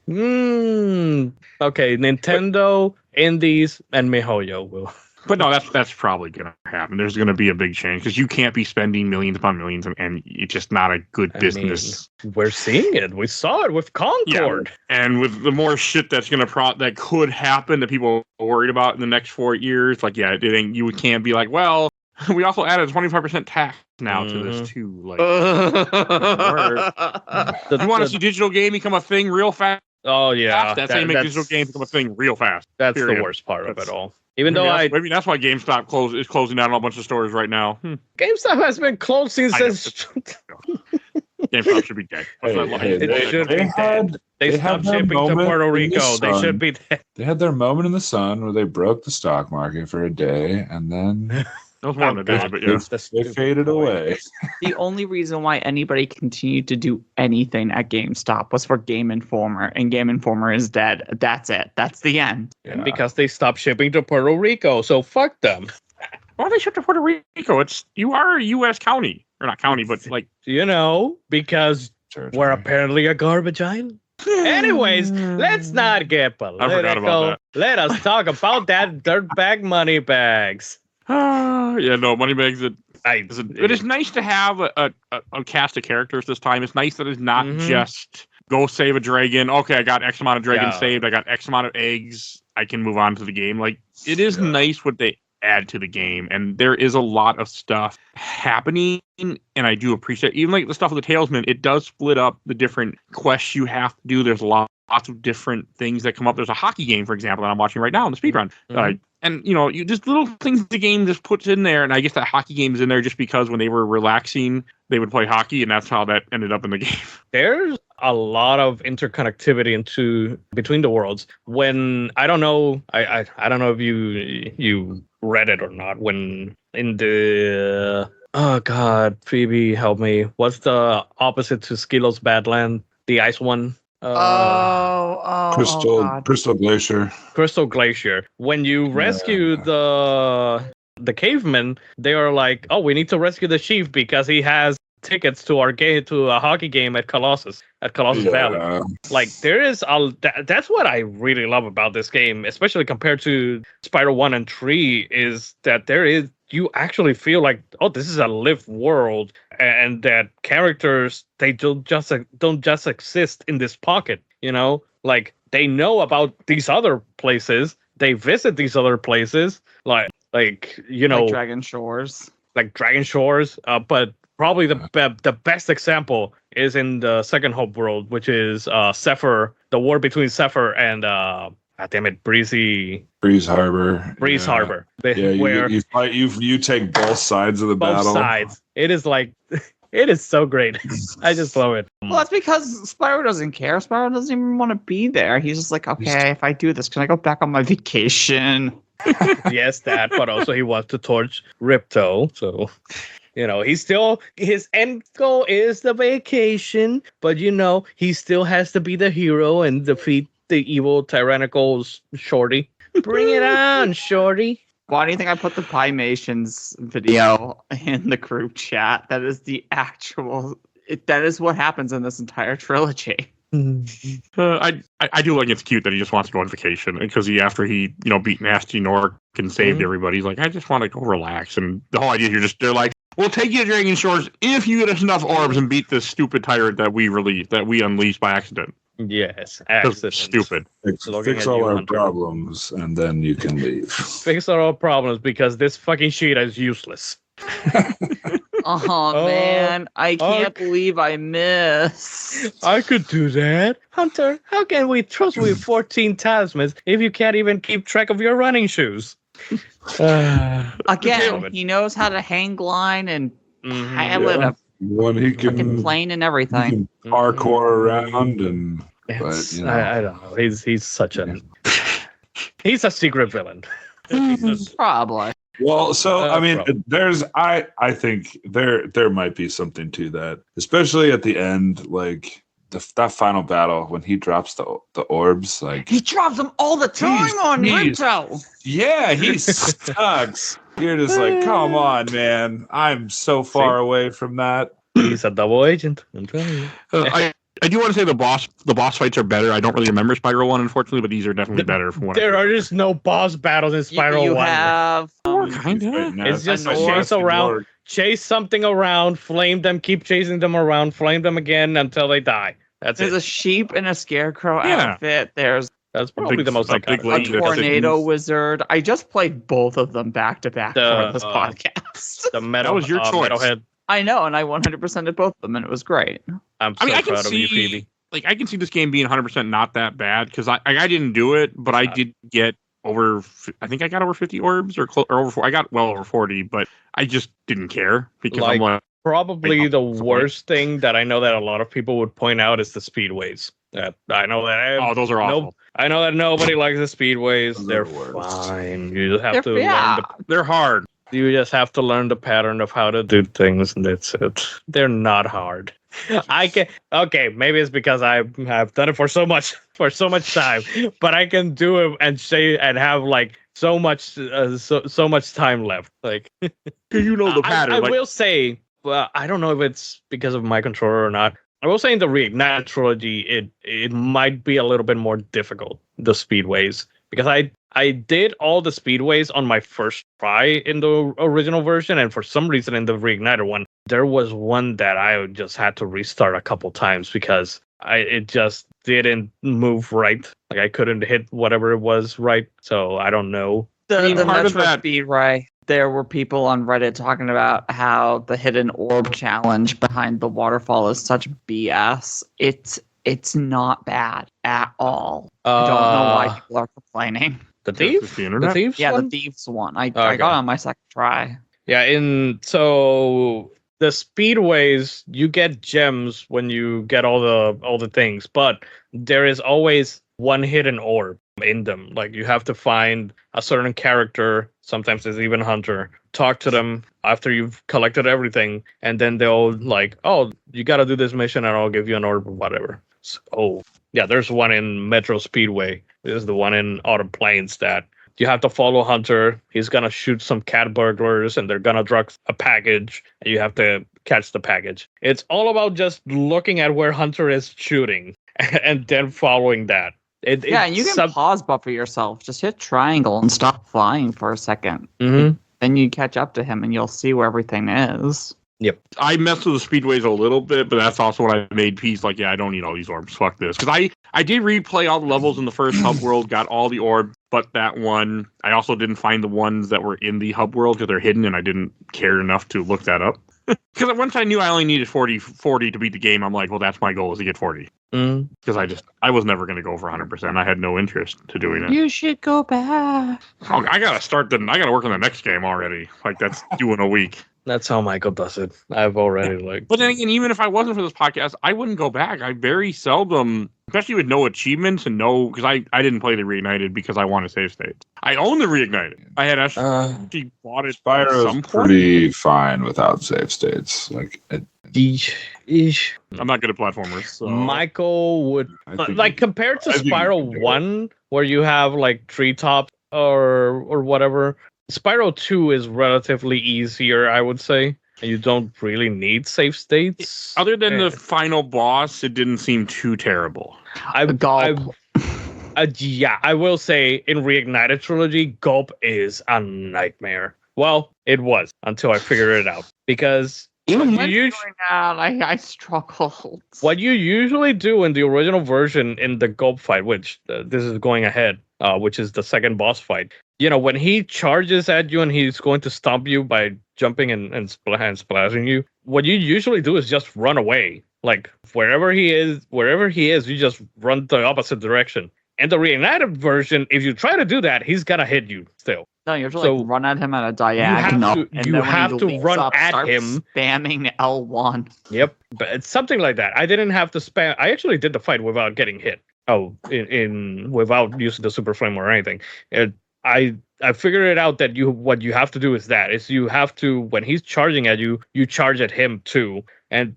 Okay, Nintendo, indies, and MiHoYo will. But no, that's probably going to happen. There's going to be a big change because you can't be spending millions upon millions, and it's just not a good business. We're seeing it. We saw it with Concord. Yeah. And with the more shit that's going to that could happen that people are worried about in the next 4 years, like you can't be like, well, we also added 25% tax now to this too. Like, you want to see digital game become a thing real fast? Oh yeah, that's how you make digital games become a thing real fast. That's the worst part of it all. Even though maybe that's why GameStop is closing down a bunch of stores right now. GameStop has been closed since. GameStop should be dead. They stopped shipping to Puerto Rico. They should be dead. They had their moment in the sun where they broke the stock market for a day, and then that was more than a day, but yeah, they faded away. The only reason why anybody continued to do anything at GameStop was for Game Informer, and Game Informer is dead. That's it. That's the end. And because they stopped shipping to Puerto Rico, so fuck them. Why they ship to Puerto Rico? You are a U.S. county, or not county, but like because we're apparently a garbage island. Anyways, let's not get political. I forgot about that. Let us talk about that dirtbag money bags. Moneybags. It is nice to have a cast of characters this time. It's nice that it's not just go save a dragon. Okay, I got X amount of dragons saved. I got X amount of eggs. I can move on to the game. Like, it is nice what they add to the game, and there is a lot of stuff happening, and I do appreciate even like the stuff with the Talesman. It does split up the different quests you have to do. There's lots of different things that come up. There's a hockey game, for example, that I'm watching right now in the speedrun. And you just little things the game just puts in there, and I guess that hockey game is in there just because when they were relaxing, they would play hockey, and that's how that ended up in the game. There's a lot of interconnectivity between the worlds. When I don't know if you read it or not. When in the Phoebe, help me. What's the opposite to Skilo's Badland? The ice one. Crystal Glacier. Crystal Glacier. When you rescue the caveman, they are like, oh, we need to rescue the chief because he has tickets to a hockey game at Colossus Valley. Like, there is that's what I really love about this game, especially compared to Spyro 1 and 3, is that you actually feel like, oh, this is a lived world, and that characters, they don't just exist in this pocket, like they know about these other places, they visit these other places, like Dragon Shores, but probably the best example is in the Second Hope world, which is Zephyr, the war between Zephyr and Breeze Harbor. Harbor. You take both sides of the battle. Both sides. It is like, it is so great. I just love it. Well, that's because Spyro doesn't care. Spyro doesn't even want to be there. He's just like, okay, if I do this, can I go back on my vacation? Yes, that, but also he wants to torch Ripto, so... he's still, his end goal is the vacation, but he still has to be the hero and defeat the evil tyrannical Shorty. Bring it on, Shorty. Why do you think I put the Pymations video in the group chat? That is that is what happens in this entire trilogy. I do like it's cute that he just wants to go on vacation, because after he beat Nasty Nork and saved everybody, he's like, I just want to go relax. And the whole idea here, they're like, we'll take you to Dragon Shores if you get us enough orbs and beat this stupid tyrant that we unleashed by accident. Yes, accident. Stupid. Fix all our problems, and then you can leave. Fix all our problems, because this fucking sheet is useless. Oh man, I can't believe I missed. I could do that. Hunter, how can we trust with 14 talismans if you can't even keep track of your running shoes? Again, he knows how to hang glide and pilot a When he Fucking can, plane and he everything. can parkour around and. It's, But, you know. I don't know. He's such a he's a secret villain. He's just- Probably. Well, so I mean, Probably. there's I think there might be something to that, especially at the end, like that final battle when he drops the orbs. Like He drops them all the time on he's- Ripto. yeah, he sucks. You're just like, come on, man. I'm so far away from that. he's a double agent. I'm telling you. I do want to say the boss fights are better. I don't really remember Spyro 1, unfortunately, but these are definitely better from what There I are just no boss battles in Spyro You 1. have Kinda. It's just I know chase Marky around, Mark. chase something around, flame them, keep chasing them around, flame them again until they die. That's there's it. a sheep and a scarecrow Yeah. outfit. There's That's probably the most a big iconic. a lady that doesn't tornado use- wizard. I just played both of them back to back for this podcast. The metal, That was your choice. Metalhead. I know, and I 100% did both of them, and it was great. I'm so I mean, I can proud of you, see, Phoebe. like, I can see this game being 100% not that bad because I didn't do it, but I did get over. I think I got over 50 orbs or over. I got well over 40, but I just didn't care because I'm like, Probably Like, the what's the worst thing that I know that a lot of people would point out is the speedways. I know that. oh, those are awful. I know that nobody likes the speedways. Those are They're the worst. fine. You just have They're- to yeah. learn. They're hard. You just have to learn the pattern of how to do things, and that's it. They're not hard. I can. Okay, maybe it's because I've done it for so much time, but I can do it and say and have like so much time left. Like You know the pattern. I like, will say, well, I don't know if it's because of my controller or not. I will say in the Reignite trilogy, it might be a little bit more difficult, the speedways, because I did all the speedways on my first try in the original version, and for some reason in the Reigniter one, there was one that I just had to restart a couple times because it just didn't move right. Like I couldn't hit whatever it was right, so I don't know. The, I mean, the part of Metro that- Speedway, there were people on Reddit talking about how the hidden orb challenge behind the waterfall is such BS. It's not bad at all. I don't know why people are complaining. The Just thief, the internet? thieves Yeah, one? the Thieves one. I Okay. got on my second try. Yeah, so the speedways, you get gems when you get all the things, but there is always one hidden orb in them. Like you have to find a certain character, sometimes it's even Hunter, talk to them after you've collected everything, and then they'll like, oh, you gotta do this mission and I'll give you an orb or whatever. So yeah, there's one in Metro Speedway. This is the one in Autumn Plains that you have to follow Hunter. He's gonna shoot some cat burglars, and they're gonna drug a package, and you have to catch the package. It's all about just looking at where Hunter is shooting, and then following that. Yeah, and you can pause buffer yourself. Just hit triangle and stop flying for a second. Mhm. Then you catch up to him, and you'll see where everything is. I messed with the speedways a little bit, but that's also what I made peace. Like, yeah, I don't need all these orbs. Fuck this. Because I did replay all the levels in the first hub world, got all the orbs, but that one, I also didn't find the ones that were in the hub world because they're hidden, and I didn't care enough to look that up. Because once I knew I only needed 40 to beat the game, I'm like, well, that's my goal is to get 40. Mm. Because I was never going to go for 100%. I had no interest to doing it. You should go back. Oh, I gotta work on the next game already. Like that's due in a week. That's how Michael does it. I've already like. But then again, even if I wasn't for this podcast, I wouldn't go back. I very seldom, especially with no achievements and no, because I didn't play the Reignited because I wanted save states. I own the Reignited. I had actually bought it at some Spyro's point. pretty fine without save states. Like, I'm not good at platformers. So. Michael would I think like compared to I think you Spyro can do it. 1, where you have like treetops or whatever. Spyro 2 is relatively easier, I would say. You don't really need save states. Other than Eh. the final boss, it didn't seem too terrible. Gulp. Yeah, I will say in Reignited Trilogy, Gulp is a nightmare. Well, it was until I figured it out. Because Even you when us- doing that, I struggled. what you usually do in the original version in the Gulp fight, which this is going ahead, which is the second boss fight. You know, when he charges at you and he's going to stomp you by jumping and splashing you, what you usually do is just run away. Like wherever he is, you just run the opposite direction. In the Reignited version, if you try to do that, he's gonna hit you still. No, you have to So run at him at a diagonal. and you then have when to he leaps run up, at start him. spamming L1. Yep, but it's something like that. I didn't have to spam. I actually did the fight without getting hit. Oh, in without using the super flame or anything. I figured it out that what you have to do is you have to, when he's charging at you, you charge at him too,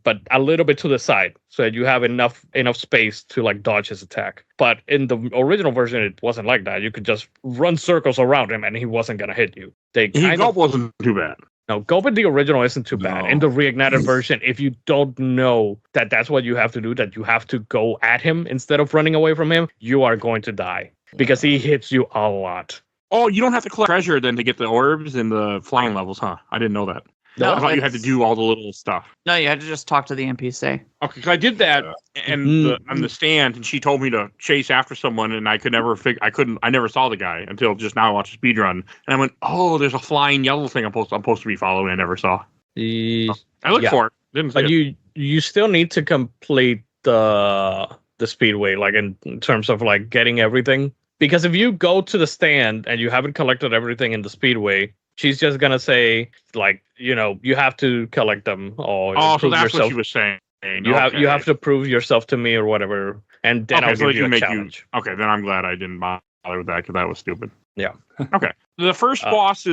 but a little bit to the side so that you have enough space to like dodge his attack. But in the original version, it wasn't like that. You could just run circles around him and he wasn't gonna hit you. Gulp wasn't too bad. No, Gulp in the original isn't too bad. In the reignited version, if you don't know that that's what you have to do, that you have to go at him instead of running away from him, you are going to die because he hits you a lot. Oh, you don't have to collect treasure then to get the orbs and the flying levels, huh? I didn't know that. No, I thought you had to do all the little stuff. No, you had to just talk to the NPC. Okay, because I did that on the stand, and she told me to chase after someone, and I could never I never saw the guy until just now I watched a speedrun. And I went, oh, there's a flying yellow thing I'm supposed to be following. I never saw. I looked for it. Didn't see but it. you still need to complete the speedway, like in terms of like getting everything. Because if you go to the stand and you haven't collected everything in the speedway, she's just gonna say like, you have to collect them or so that's what she was saying. You have to prove yourself to me or whatever, and then I'll give you a challenge. Okay, then I'm glad I didn't bother with that because that was stupid. Yeah. Okay. The first boss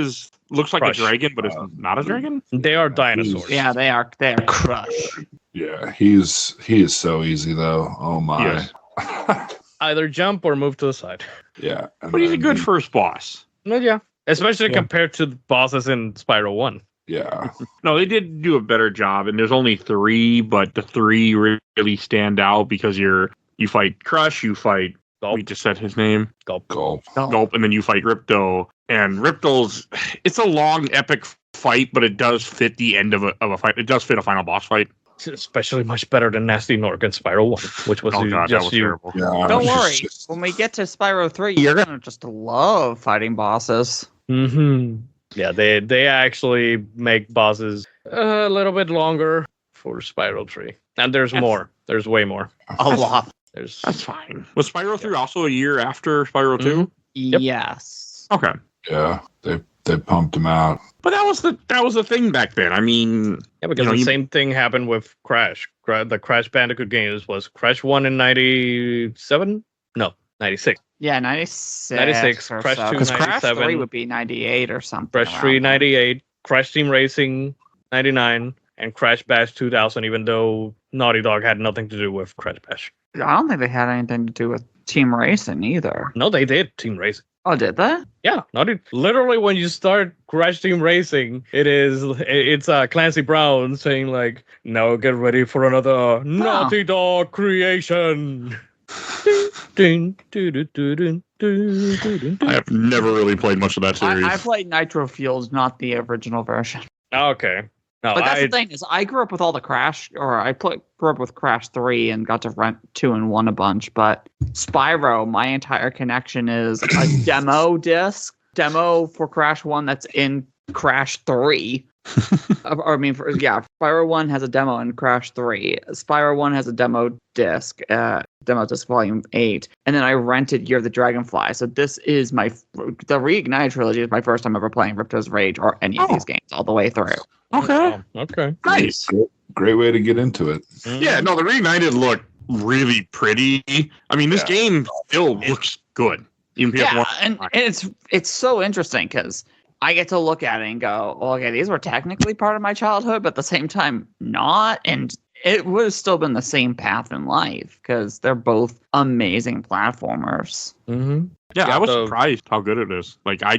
looks like Crush. a dragon, but it's not a dragon. They are dinosaurs. Yeah, they are Crush. Yeah, he is so easy though. Oh my. Yes. Either jump or move to the side. Yeah. But he's a good first boss. Well, yeah. Especially compared to the bosses in Spyro 1. Yeah. No, they did do a better job, and there's only 3, but the 3 really stand out because you fight Crush, you fight Gulp. We just said his name. Gulp. And then you fight Ripto. And Ripto's, it's a long, epic fight, but it does fit the end of a fight. It does fit a final boss fight. It's especially much better than Nasty Nork in Spyro 1, which was that was terrible. Yeah, Don't worry. When we get to Spyro 3, you're going to just love fighting bosses. Mm-hmm. Yeah, they actually make bosses a little bit longer for Spyro 3. And there's more. There's way more. A lot. That's fine. Was Spyro 3 also a year after Spyro 2? Mm-hmm. Yep. Yes. Okay. Yeah, they pumped him out. But that was the thing back then. I mean, yeah, because the same thing happened with Crash. The Crash Bandicoot games was Crash 1 in 97? No, 96. Yeah, 96. 96, or Crash so. 2, Because Crash 97. 3 would be 98 or something. Crash 3, 98. Crash Team Racing, 99. And Crash Bash 2000, even though Naughty Dog had nothing to do with Crash Bash. I don't think they had anything to do with Team Racing either. No, they did Team Racing. Oh, did they? Yeah, literally when you start Crash Team Racing, it's Clancy Brown saying like, "Now get ready for another Naughty Dog creation." I have never really played much of that series. I played Nitro Fuels, not the original version. Okay. No, But that's the thing is, I grew up with all the Crash, or grew up with Crash 3 and got to rent 2 and 1 a bunch. But Spyro, my entire connection is a demo for Crash 1 that's in Crash 3. Spyro 1 has a demo in Crash 3. Spyro 1 has a demo disc volume 8. And then I rented Year of the Dragonfly. So this is the Reignited trilogy is my first time ever playing Ripto's Rage or any of these games all the way through. Okay. Okay. Nice. Great way to get into it. Yeah, no, the Reignited look really pretty. I mean, this game still looks good. Even Yeah, and it's so interesting because I get to look at it and go, well, okay, these were technically part of my childhood, but at the same time, not. And it would have still been the same path in life because they're both amazing platformers. Mm-hmm. Yeah, I was surprised how good it is. Like, I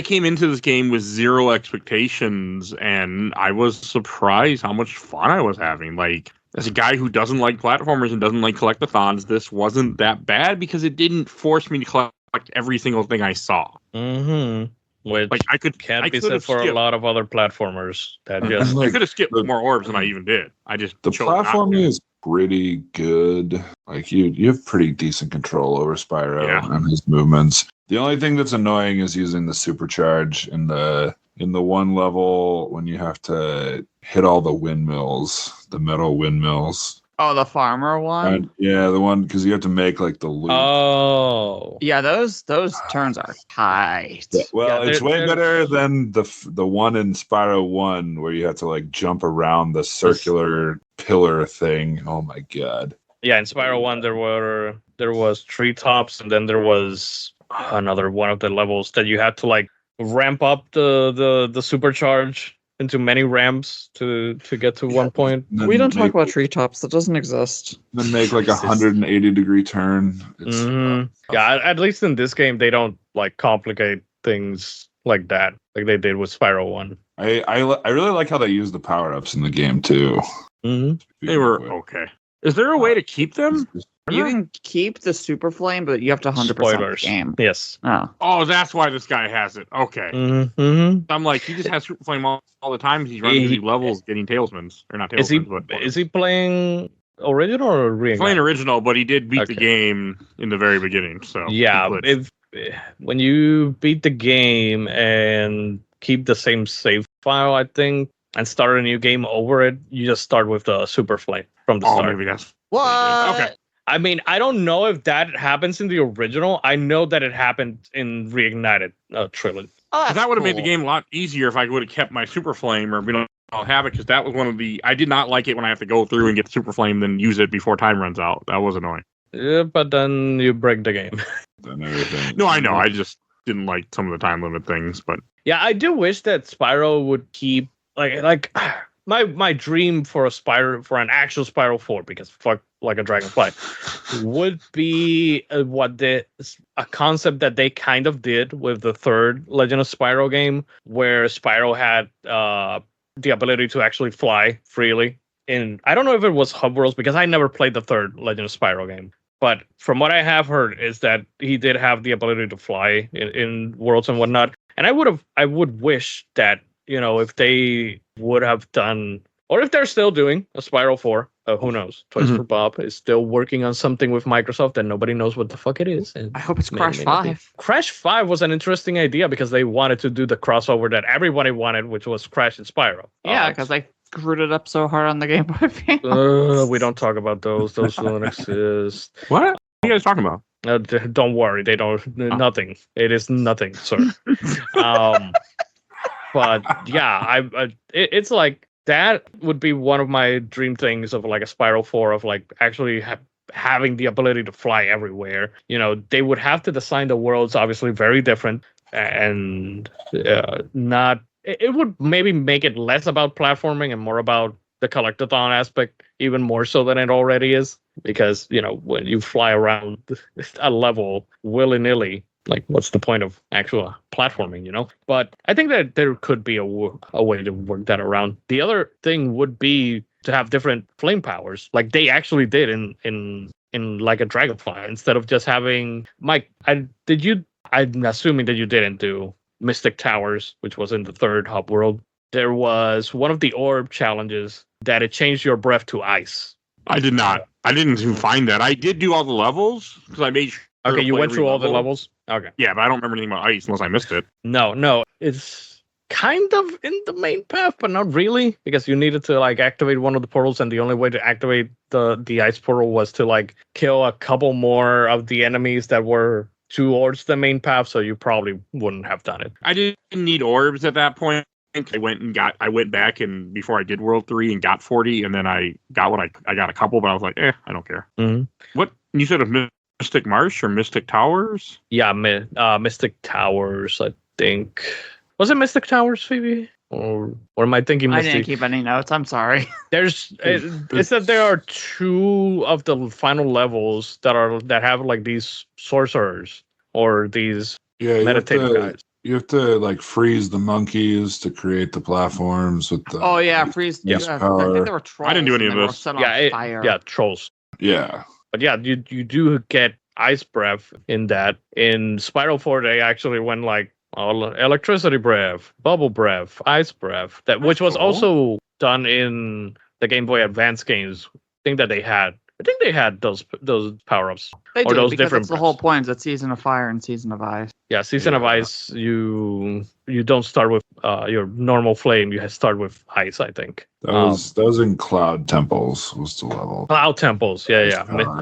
came into this game with 0 expectations, and I was surprised how much fun I was having. Like, as a guy who doesn't like platformers and doesn't like collectathons, this wasn't that bad because it didn't force me to collect every single thing I saw. Mm-hmm. Which like I could be said for a lot of other platformers that just I could have skipped more orbs than I even did. I just the platforming is pretty good. Like you have pretty decent control over Spyro and his movements. The only thing that's annoying is using the supercharge in the one level when you have to hit all the windmills, the metal windmills. Oh, the farmer one? Yeah, the one because you have to make like the loop. Oh. Yeah, those turns are tight. Yeah, well, Yeah, it's way they're- better than the one in Spyro 1 where you have to like jump around the circular pillar thing. Oh my god. Yeah, in Spyro 1 there was treetops, and then there was another one of the levels that you had to like ramp up the supercharge into many ramps to get to one point. And then We don't talk make- about treetops. That doesn't exist. Then make like a 180-degree turn. It's Yeah, at least in this game they don't like complicate things like that, like they did with Spyro 1. I really like how they use the power-ups in the game too. They were okay. Is there a way to keep them? You can keep the super flame, but you have to 100% Spoilers. the game. Yes. Oh. Oh, that's why this guy has it. Okay. Mm-hmm. I'm like, he just has Super Flame all the time. He's running through these levels getting Tailsmans. Or not Tailsmans, but... Is he playing original or He's playing reignite? original, but he did beat the Okay. game in the very beginning. So Yeah, he glitched. when you beat the game and keep the same save file, I think, and start a new game over it, you just start with the super flame from the Oh, start. maybe that's... What? Okay. I mean, I don't know if that happens in the original. I know that it happened in Reignited trilogy. Oh, that's That would have made the cool. game a lot easier if I would have kept my Super Flame or been I'll have it, because that was one of the... I did not like it when I have to go through and get the Super Flame, then use it before time runs out. That was annoying. Yeah, but then you break the game. And everything. No, I know. I just didn't like some of the time limit things, but... Yeah, I do wish that Spyro would keep like my dream for an actual Spyro 4, because fuck like a dragonfly, would be a concept that they kind of did with the third Legend of Spyro game, where Spyro had the ability to actually fly freely. And I don't know if it was Hub Worlds, because I never played the third Legend of Spyro game. But from what I have heard is that he did have the ability to fly in worlds and whatnot. And I would wish that, if they would have done, or if they're still doing a Spyro 4, who knows? Toys for Bob is still working on something with Microsoft that nobody knows what the fuck it is. And I hope it's may- Crash may not be. 5. Crash 5 was an interesting idea because they wanted to do the crossover that everybody wanted, which was Crash and Spyro. Yeah, because I screwed it up so hard on the Game Boy Advance. we don't talk about those. Those don't exist. What are you guys talking about? Don't worry, they don't. Nothing. It is nothing, sir. But yeah, it's like that would be one of my dream things of like a Spyro 4 of like actually having the ability to fly everywhere. They would have to design the worlds obviously very different, and not. It would maybe make it less about platforming and more about the collectathon aspect, even more so than it already is. Because, when you fly around a level willy-nilly, like, what's the point of actual platforming, But I think that there could be a way to work that around. The other thing would be to have different flame powers, like they actually did in like a Dragonfly, instead of just having... Mike, I'm assuming that you didn't do Mystic Towers, which was in the third Hub World. There was one of the orb challenges that it changed your breath to ice. I did not. I didn't even find that. I did do all the levels, because I made sure Okay, to you play went every through all the level. levels? Okay. Yeah, but I don't remember anything about ice unless I missed it. No, it's kind of in the main path, but not really, because you needed to like activate one of the portals, and the only way to activate the ice portal was to like kill a couple more of the enemies that were towards the main path, so you probably wouldn't have done it. I didn't need orbs at that point. I went back and before I did World 3 and got 40, and then I got I got a couple, but I was like, I don't care. Mm-hmm. What you said of Mystic Marsh or Mystic Towers? Yeah, Mystic Towers, I think. Was it Mystic Towers, Phoebe? Or am I thinking I Mystic? didn't keep any notes. I'm sorry. There's it said there are two of the final levels that have like these sorcerers or these meditative guys. You have to like freeze the monkeys to create the platforms with the. Oh yeah, freeze. Yeah. I Power. think there were trolls. I didn't do any and of they were this. set on fire. Yeah, trolls. Yeah. But yeah, you do get ice breath in that. In Spyro 4, they actually went like electricity breath, bubble breath, ice breath. Which was cool. also done in the Game Boy Advance games. I think that they had I think they had those power ups. They Or do, those because different that's the whole point. It's Season of Fire and Season of Ice. Yeah, Season of Ice. You don't start with your normal flame. You start with ice. I think. That was in Cloud Temples was the level. Cloud temples. Yeah.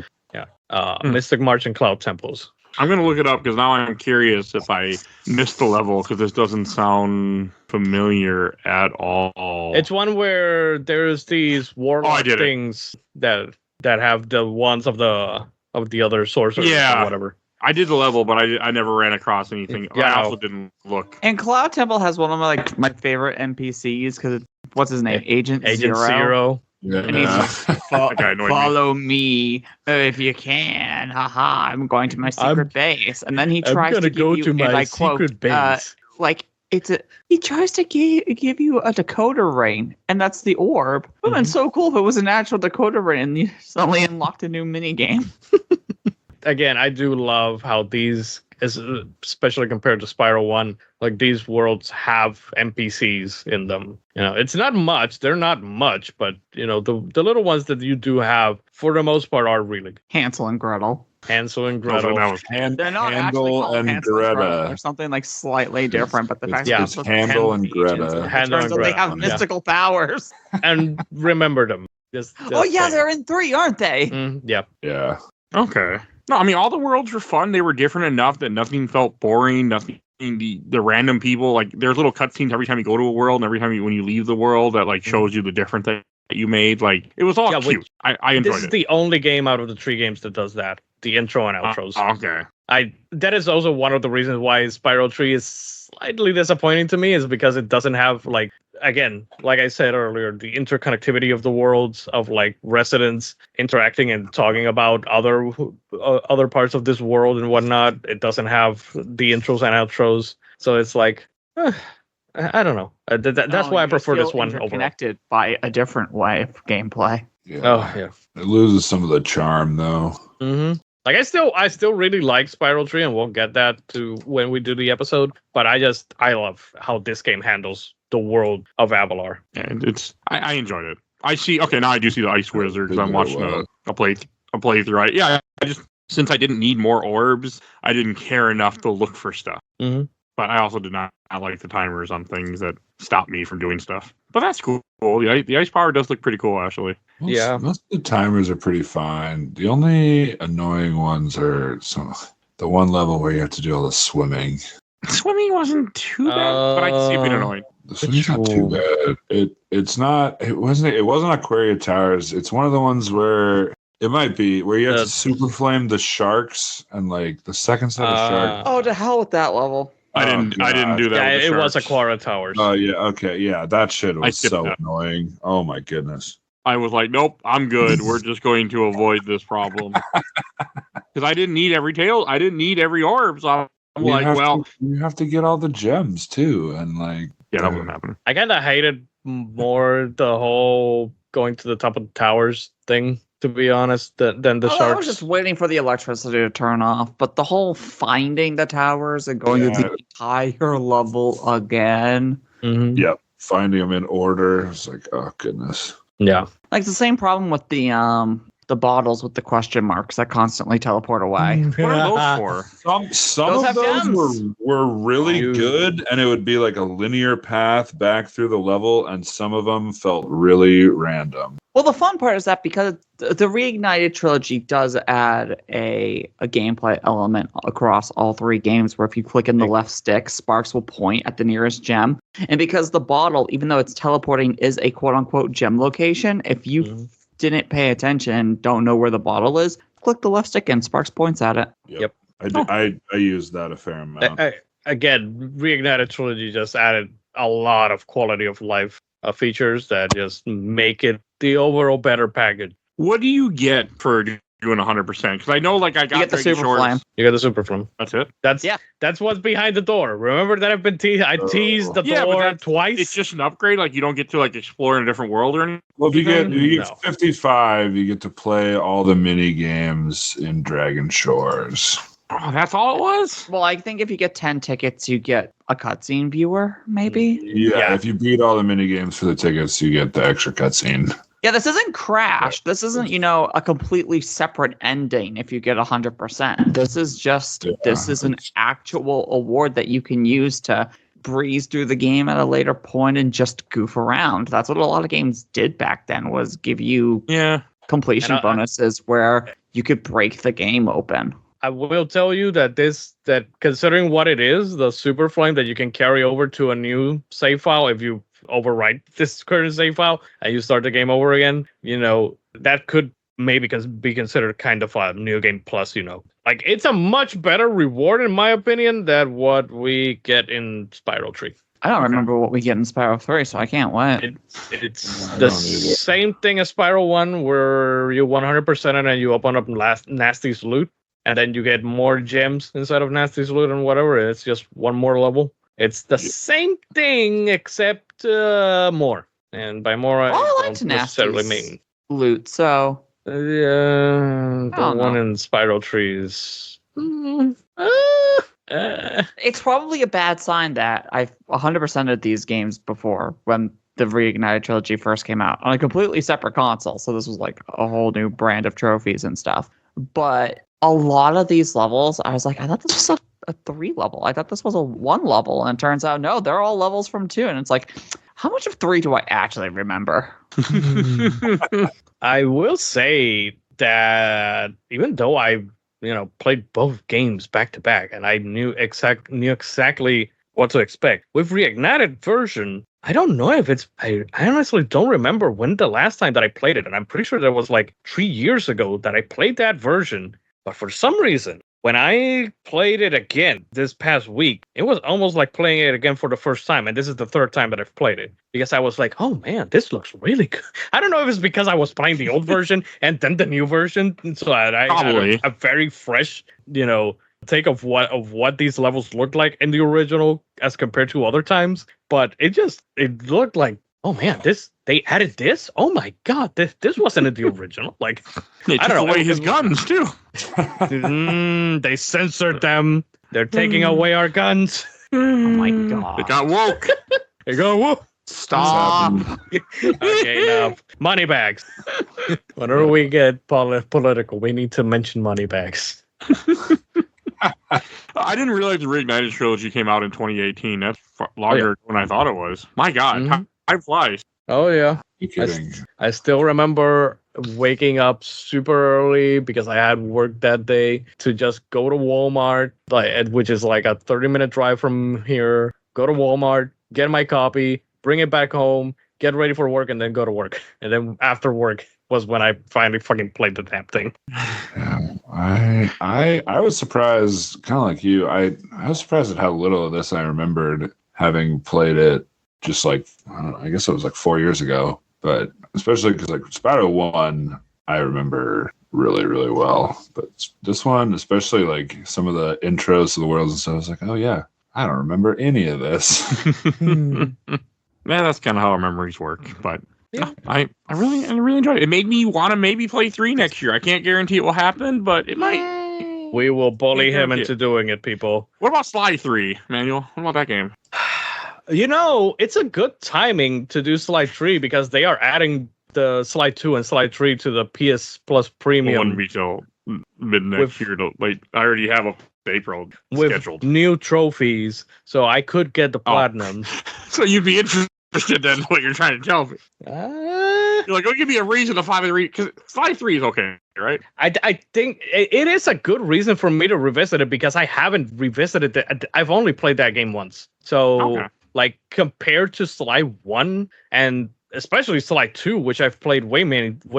Mystic March and Cloud temples. I'm going to look it up because now I'm curious if I missed the level because this doesn't sound familiar at all. It's one where there's these warlock things that have the ones of the other sorcerers or whatever. I did the level, but I never ran across anything. Yeah, I also didn't look. And Cloud Temple has one of my favorite NPCs because what's his name? Agent Zero. Yeah. And he's like, That guy annoyed me. follow me if you can. Haha, I'm going to my secret base. And then he tries to give you, and I quote, he tries to give you a decoder ring, and that's the orb. It would have been so cool if it was an actual decoder ring and you suddenly unlocked a new mini game. Again, I do love how these, especially compared to Spyro 1, like these worlds have NPCs in them. It's not much. They're not much, but the little ones that you do have, for the most part, are really good. Hansel and Gretel. Hansel and Gretel. They're not Handel and Greta. They're something like slightly different, but the fact It's Handel and Greta. They have mystical powers. And remember them. They're in 3, aren't they? Yeah. Okay. No, I mean, all the worlds were fun. They were different enough that nothing felt boring. Nothing. The random people, like there's little cutscenes every time you go to a world, and every time when you leave the world, that like shows you the different thing that you made. Like it was all cute. I enjoyed it. This is the only game out of the 3 games that does that. The intro and outros. Okay. That is also one of the reasons why Spyro 3 is slightly disappointing to me, is because it doesn't have, like, again, like I said earlier, the interconnectivity of the worlds, of like residents interacting and talking about other parts of this world and whatnot. It doesn't have the intros and outros, so it's like, I don't know. That's why I prefer this one overall. Connected by a different way of gameplay. Yeah. Oh yeah. It loses some of the charm though. Mm-hmm. Like I still really like Spyro 3, and we'll get that to when we do the episode. But I love how this game handles the world of Avalar. And I enjoyed it. I see. Okay, now I do see the Ice Wizard because I'm watching a playthrough. Yeah, I just, since I didn't need more orbs, I didn't care enough to look for stuff. Mm-hmm. But I also did not like the timers on things that stopped me from doing stuff. But that's cool. The ice power does look pretty cool, actually. Most of the timers are pretty fine. The only annoying ones are the one level where you have to do all the swimming. Swimming wasn't too bad, but I can see it being annoying. The swimming's not too bad. It wasn't Aquaria Towers. It's one of the ones where it might be where you have to super flame the sharks and like the second set of sharks. Oh, to hell with that level. I didn't do that. Yeah, with the it was sharks. Aquaria Towers. Oh yeah, okay, yeah, that shit was so that. annoying. Oh my goodness. I was like, nope, I'm good. We're just going to avoid this problem because I didn't need every tail. I didn't need every orb. So you have to get all the gems too, and like that wasn't happening. I kind of hated more the whole going to the top of the towers thing, to be honest, than the sharks. I was just waiting for the electricity to turn off, but the whole finding the towers and going to the entire level again. Mm-hmm. Yep, finding them in order. It's like, oh goodness. Yeah, like the same problem with the bottles with the question marks that constantly teleport away. What are those for? Some of those were really good, and it would be like a linear path back through the level, and some of them felt really random. Well, the fun part is that because the Reignited trilogy does add a gameplay element across all 3 games, where if you click in the left stick, sparks will point at the nearest gem. And because the bottle, even though it's teleporting, is a quote-unquote gem location, if you didn't pay attention, don't know where the bottle is, click the left stick and sparks points at it. Yep. I used that a fair amount. Again, Reignited trilogy just added a lot of quality of life features that just make it the overall better package. What do you get for doing 100%? Because I know, like, I got you get the super flame. You got the super flame. That's it. That's what's behind the door. Remember that I've been I teased the door twice. It's just an upgrade. Like, you don't get to like explore in a different world or anything. Well, if you get 55, you get to play all the mini games in Dragon Shores. Oh, that's all it was? Well, I think if you get 10 tickets, you get a cutscene viewer, maybe? Yeah, if you beat all the mini games for the tickets, you get the extra cutscene. Yeah, this isn't Crash. This isn't, a completely separate ending if you get 100%. This is just, this is an actual award that you can use to breeze through the game at a later point and just goof around. That's what a lot of games did back then, was give you completion bonuses where you could break the game open. I will tell you that considering what it is, the Super Flame that you can carry over to a new save file if you overwrite this current save file and you start the game over again, that could maybe be considered kind of a new game plus, like it's a much better reward in my opinion than what we get in Spyro 3. I don't remember what we get in Spyro 3, so I can't wait. It's the same thing as Spyro 1 where you 100% and then you open up Nasty's loot and then you get more gems inside of Nasty's loot and whatever. It's just one more level. It's the same thing except more. And by more, I don't necessarily mean loot. So the one in Spyro 3 is. It's probably a bad sign that I've 100%ed these games before when the Reignited trilogy first came out on a completely separate console. So this was like a whole new brand of trophies and stuff. But a lot of these levels, I was like, I thought this was a 3 level. I thought this was a 1 level. And it turns out, no, they're all levels from 2. And it's like, how much of 3 do I actually remember? I will say that even though I, played both games back to back and I knew exactly what to expect, with Reignited version, I don't know if I honestly don't remember when the last time that I played it. And I'm pretty sure that was like 3 years ago that I played that version. But for some reason, when I played it again this past week, it was almost like playing it again for the first time. And this is the 3rd time that I've played it. Because I was like, oh man, this looks really good. I don't know if it's because I was playing the old version and then the new version. So I had a very fresh, take of what these levels looked like in the original as compared to other times. But it looked like, oh man, they added this? Oh my god, this wasn't in the original. Like, they took away his guns too. They censored them. They're taking away our guns. Oh my god. They got woke. Stop. Okay, now money bags. Whenever we get political, we need to mention money bags. I didn't realize the Reignited trilogy came out in 2018. That's longer than I thought it was. My god, time flies. Oh yeah. You kidding? I still remember waking up super early because I had work that day to just go to Walmart, which is like a 30-minute drive from here. Go to Walmart, get my copy, bring it back home, get ready for work, and then go to work. And then after work was when I finally fucking played the damn thing. Yeah, I was surprised, kind of like you. I was surprised at how little of this I remembered, having played it just like, I guess it was like 4 years ago. But especially because like Spyro 1, I remember really, really well. But this one, especially like some of the intros to the worlds and stuff, I was like, oh yeah, I don't remember any of this. Yeah, that's kind of how our memories work. But yeah, I really enjoyed it. It made me want to maybe play 3 next year. I can't guarantee it will happen, but it might. We will bully him into doing it, people. What about Sly 3, Emanuel? What about that game? It's a good timing to do Sly 3 because they are adding the Sly 2 and Sly 3 to the PS Plus Premium. Wouldn't be till mid next year. I already have a April scheduled. With new trophies, so I could get the platinum. So you'd be interested in what you're trying to tell me. You're like, give me a reason to finally read, because Sly 3 is okay, right? I think it is a good reason for me to revisit it because I haven't revisited it. I've only played that game once. So, like, compared to Sly 1 and especially Sly 2, which I've played way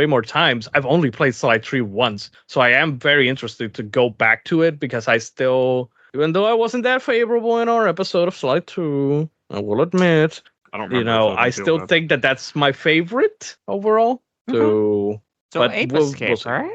more times, I've only played Sly 3 once. So I am very interested to go back to it because I still, even though I wasn't that favorable in our episode of Sly 2, I will admit, I don't remember. I still think that's my favorite overall. So Ape Escape, right?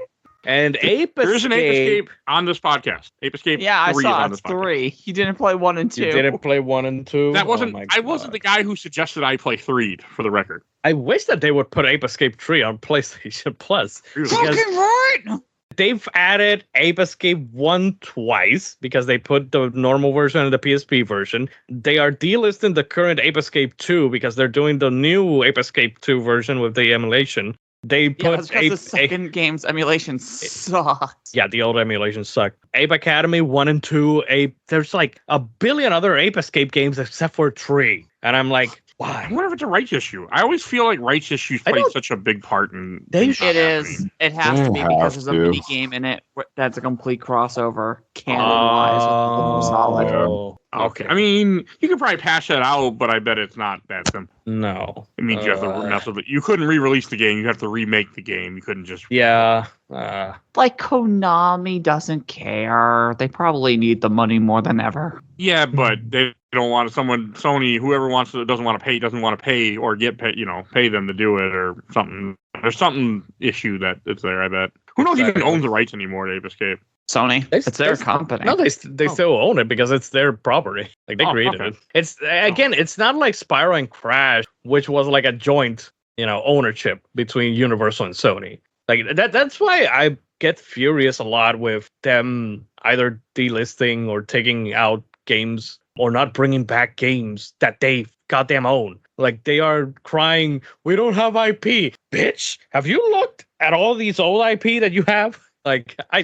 And Ape Escape. There's an Ape Escape on this podcast. Ape Escape. Yeah, I saw it's 3. He didn't play 1 and 2. You didn't play 1 and 2. That wasn't. I wasn't the guy who suggested I play 3. For the record, I wish that they would put Ape Escape 3 on PlayStation Plus. Fucking right. They've added Ape Escape 1 twice because they put the normal version and the PSP version. They are delisting the current Ape Escape 2 because they're doing the new Ape Escape 2 version with the emulation. They put the second game's emulation sucks. Yeah, the old emulations suck. Ape Academy 1 and 2, there's like a billion other Ape Escape games except for 3. And I'm like, why? I wonder if it's a rights issue. I always feel like rights issues play such a big part in It is. It has to be because there's a to. mini game in it that's a complete crossover, canon-wise, with Metal Gear Solid. Oh, Okay. I mean, you could probably patch that out, but I bet it's not that simple. No. It means you have to mess with it. You couldn't re-release the game. You have to remake the game. You couldn't just... Yeah. Like, Konami doesn't care. They probably need the money more than ever. Yeah, but they don't want Sony, whoever doesn't want to pay or get paid, pay them to do it or something. There's something issue that it's there, I bet. Who knows even owns the rights anymore to Ape Escape? Sony. It's their company. No, they still own it because it's their property. Like, they created it. It's, again, it's not like Spyro and Crash, which was like a joint, ownership between Universal and Sony. Like, that's why I get furious a lot with them either delisting or taking out games or not bringing back games that they goddamn own. Like, they are crying, we don't have IP. Bitch, have you looked at all these old IP that you have? Like, I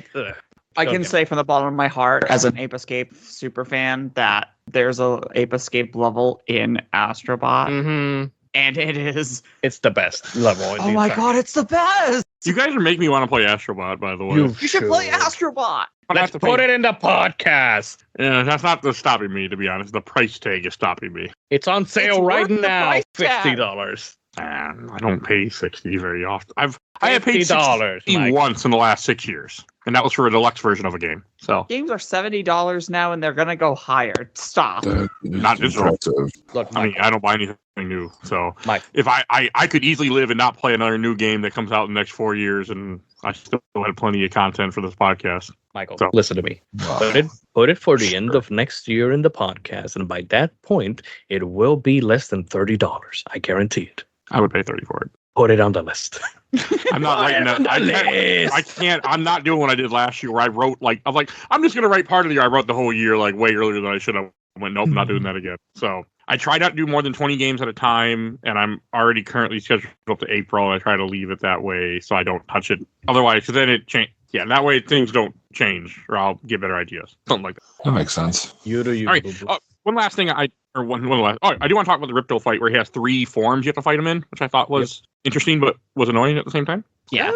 can say from the bottom of my heart, as an Ape Escape super fan, that there's a Ape Escape level in Astrobot. Mm-hmm. And it's the best level. Oh my god, it's the best! You guys are making me want to play Astrobot, by the way. You should play Astrobot! Let's put it in the podcast. Yeah, that's not stopping me, to be honest. The price tag is stopping me. It's on sale right now. $50. I don't pay $60 very often. I have paid $60 once in the last 6 years, and that was for a deluxe version of a game. So games are $70 now, and they're gonna go higher. Stop. Not impressive. Look, I mean, I don't buy anything new. So if I could easily live and not play another new game that comes out in the next 4 years, and I still had plenty of content for this podcast. Michael, listen to me. Wow. Put it for the end of next year in the podcast, and by that point, it will be less than $30. I guarantee it. I would pay $30 for it. Put it on the list. I'm not writing that. I can't. I'm not doing what I did last year where I wrote I'm just going to write part of the year. I wrote the whole year way earlier than I should have. I went, nope, I'm not doing that again. So I try not to do more than 20 games at a time, and I'm already currently scheduled up to April. I try to leave it that way so I don't touch it. Otherwise, because then it change. Yeah, that way things don't change, or I'll get better ideas. Something like that. That makes sense. You do. All right. One last thing. I do want to talk about the Riptos fight where he has 3 forms you have to fight him in, which I thought was interesting, but was annoying at the same time. Yes.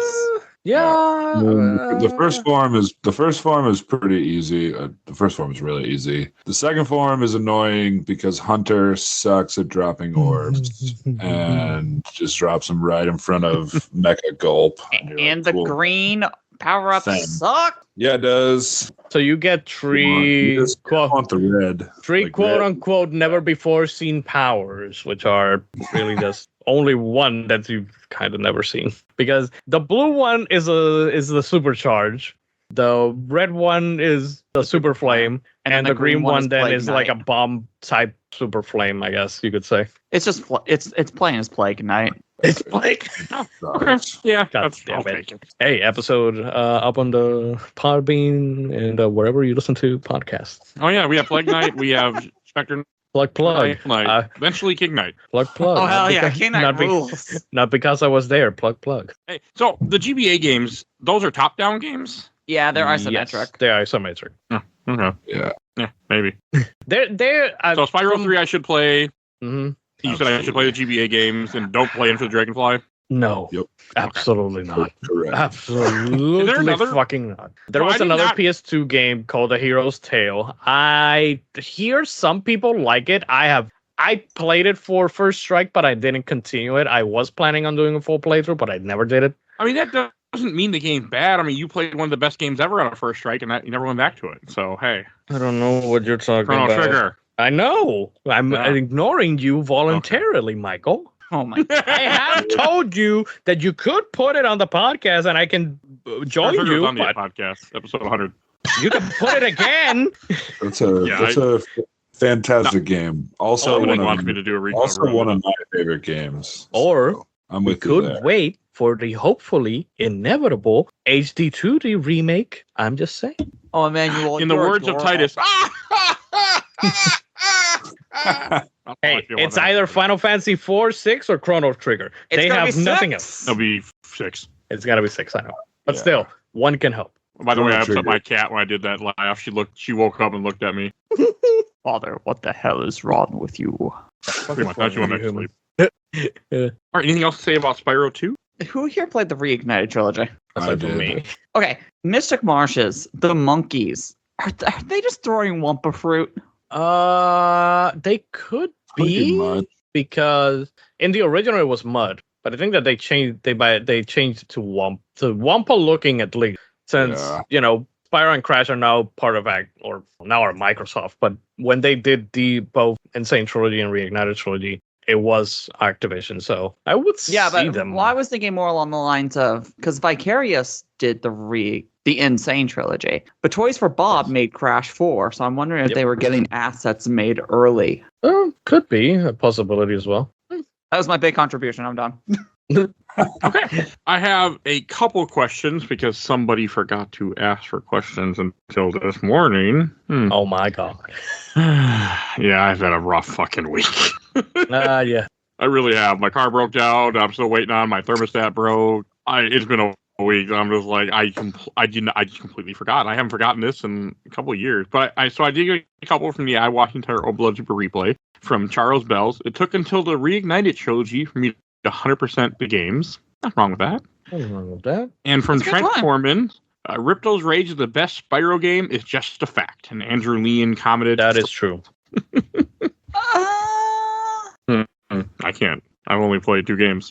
The first form is pretty easy. The first form is really easy. The second form is annoying because Hunter sucks at dropping orbs and just drops them right in front of Mecha Gulp. And the green power-ups suck. Yeah, it does. So you get 3 want the red. 3 quote-unquote never-before-seen powers, which are really just only one that you've kind of never seen. Because the blue one is the supercharge, the red one is the super flame, and the green one then is like a bomb-type super flame, I guess you could say. It's just it's plain as Plague Knight. It's Plague. Okay. Yeah. God damn it. Hey, episode up on the Podbean and wherever you listen to podcasts. Oh yeah, we have Plague Knight. We have Spectre. Plug. Eventually King Knight. Plug. Oh hell yeah, King Knight rules. Not because I was there. Plug. Hey, so the GBA games, those are top-down games? Yeah, they're isometric. Yes, they're isometric. Oh, okay. Yeah, maybe. They're so Spyro 3 I should play. Mm-hmm. You said I should play the GBA games and don't play Into the Dragonfly? No. Yep. Absolutely not. Correct. Absolutely fucking not. There was another PS2 game called The Hero's Tale. I hear some people like it. I played it for First Strike, but I didn't continue it. I was planning on doing a full playthrough, but I never did it. I mean, that doesn't mean the game's bad. I mean, you played one of the best games ever on a First Strike, and you never went back to it. So, hey. I don't know what you're talking Chrono about. Trigger. I know. I'm ignoring you voluntarily, Michael. Oh my God. I have told you that you could put it on the podcast and I can join you. On the podcast, episode 100. You can put it again. That's a fantastic game. Also, wants me to do a recover. Also one of my favorite games. Or I'm with you there. could wait for the hopefully inevitable HD 2D remake. I'm just saying. Oh, Emanuel, In the you're words adorable. of Titus. Hey, it's either Final Fantasy 4, 6, or Chrono Trigger. It's They gonna have be nothing 6. else. It'll be 6. It's got to be 6, I know. But Yeah. still, one can hope. By the way, I upset Trigger. my cat when I did that laugh. She woke up and looked at me. Father, what the hell is wrong with you? Pretty much. Now she went back to sleep. Yeah. All right. Anything else to say about Spyro 2? Who here played the Reignited trilogy? Aside did. from me. Okay, Mystic Marshes, the monkeys. Are they just throwing Wumpa fruit? They could Pretty be much. because in the original it was mud, but I think that they changed it to Wumpa looking at least, since Spyro and Crash are now part of now are Microsoft. But when they did the both Insane Trilogy and Reignited Trilogy, it was Activision. So I would see them. Well, I was thinking more along the lines of, because Vicarious did the Insane Trilogy, but Toys for Bob made Crash 4, so I'm wondering if they were getting assets made early. Could be a possibility as well. That was my big contribution. I'm done. Okay. I have a couple questions because somebody forgot to ask for questions until this morning. Oh my god. Yeah, I've had a rough fucking week. Yeah. I really have. My car broke down. I'm still waiting on my thermostat broke. It's been a week. I'm just like I just completely forgot. I haven't forgotten this in a couple of years. But I did get a couple from the I Watch Entire Blood Super Replay from Charles Bells. It took until the Reignited trilogy for me to 100% the games. Nothing wrong with that. Nothing wrong with that. And from That's a good Trent time. Foreman, Riptos Rage is the best Spyro game is just a fact. And Andrew Lean commented, That is true. I can't. I've only played 2 games.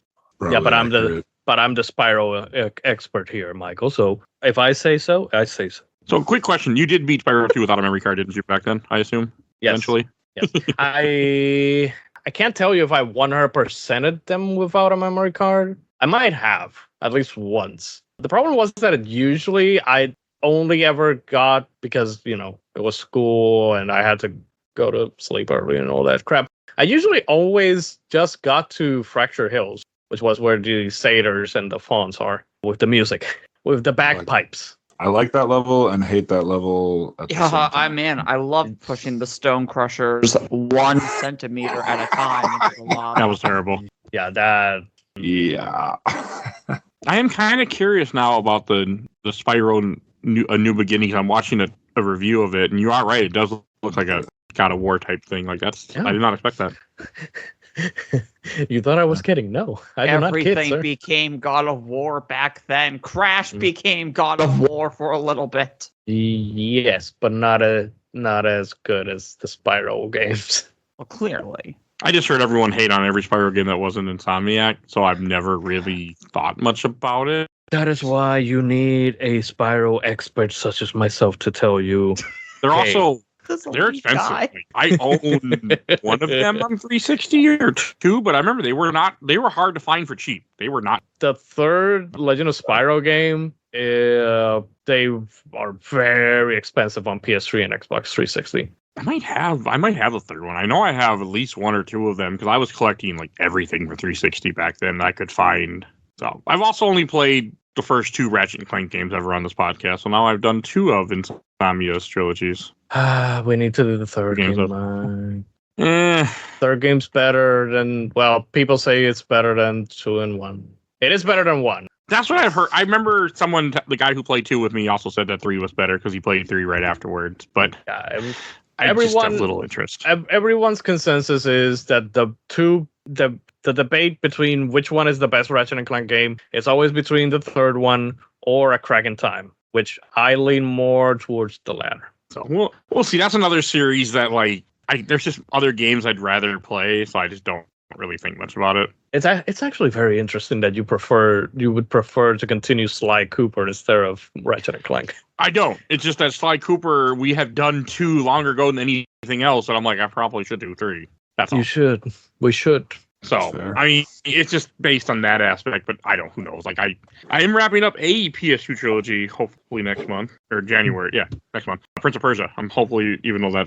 Yeah, but I'm accurate. the Spyro expert here, Michael. So if I say so, I say so. So, quick question. You did beat Spyro 2 without a memory card, didn't you, back then, I assume? Yes. Eventually? Yes. I can't tell you if I 100%ed them without a memory card. I might have, at least once. The problem was that usually I only ever got, because, it was school and I had to go to sleep early and all that crap. I usually always just got to Fracture Hills, which was where the satyrs and the fawns are, with the music, with the bagpipes. I like that level and hate that level at the same time. I love pushing the stone crushers 1 centimeter at a time into the lava. That was terrible. Yeah, that. Yeah. I am kind of curious now about the Spyro New Beginnings. I'm watching a review of it, and you are right. It does look like a God of War type thing. Like I did not expect that. You thought I was kidding? No, I did not kid, Everything sir. became God of War back then. Crash became God of War for a little bit. Yes, but not as good as the Spyro games. Well, clearly. I just heard everyone hate on every Spyro game that wasn't Insomniac, so I've never really thought much about it. That is why you need a Spyro expert such as myself to tell you. They're Hey. also This they're elite expensive. guy. Like, I own one of them on 360 or 2, but I remember they were hard to find for cheap. They were not. The third Legend of Spyro game, they are very expensive on PS3 and Xbox 360. I might have a third one. I know I have at least 1 or 2 of them because I was collecting like everything for 360 back then that I could find. So I've also only played the first 2 Ratchet and Clank games ever on this podcast. So now I've done 2 of Insomnia's trilogies. We need to do the third Games game. Eh, Third game's better than, well, people say it's better than 2 and 1. It is better than 1. that's what I've heard. I remember the guy who played 2 with me also said that 3 was better because he played 3 right afterwards. But Yeah, I just everyone- have little interest. everyone's consensus is that the debate between which one is the best Ratchet and Clank game is always between the third one or A Crack in Time, which I lean more towards the latter. So we'll see. That's another series that there's just other games I'd rather play, so I just don't really think much about it. It's actually very interesting that you would prefer to continue Sly Cooper instead of Ratchet and Clank. I don't. It's just that Sly Cooper, we have done 2 longer ago than anything else, and I'm like, I probably should do 3. That's all. You should. We should. So, Fair. I mean, it's just based on that aspect, but who knows? Like, I am wrapping up a PS2 trilogy, hopefully next month, or January. Yeah, next month. Prince of Persia. I'm hopefully, even though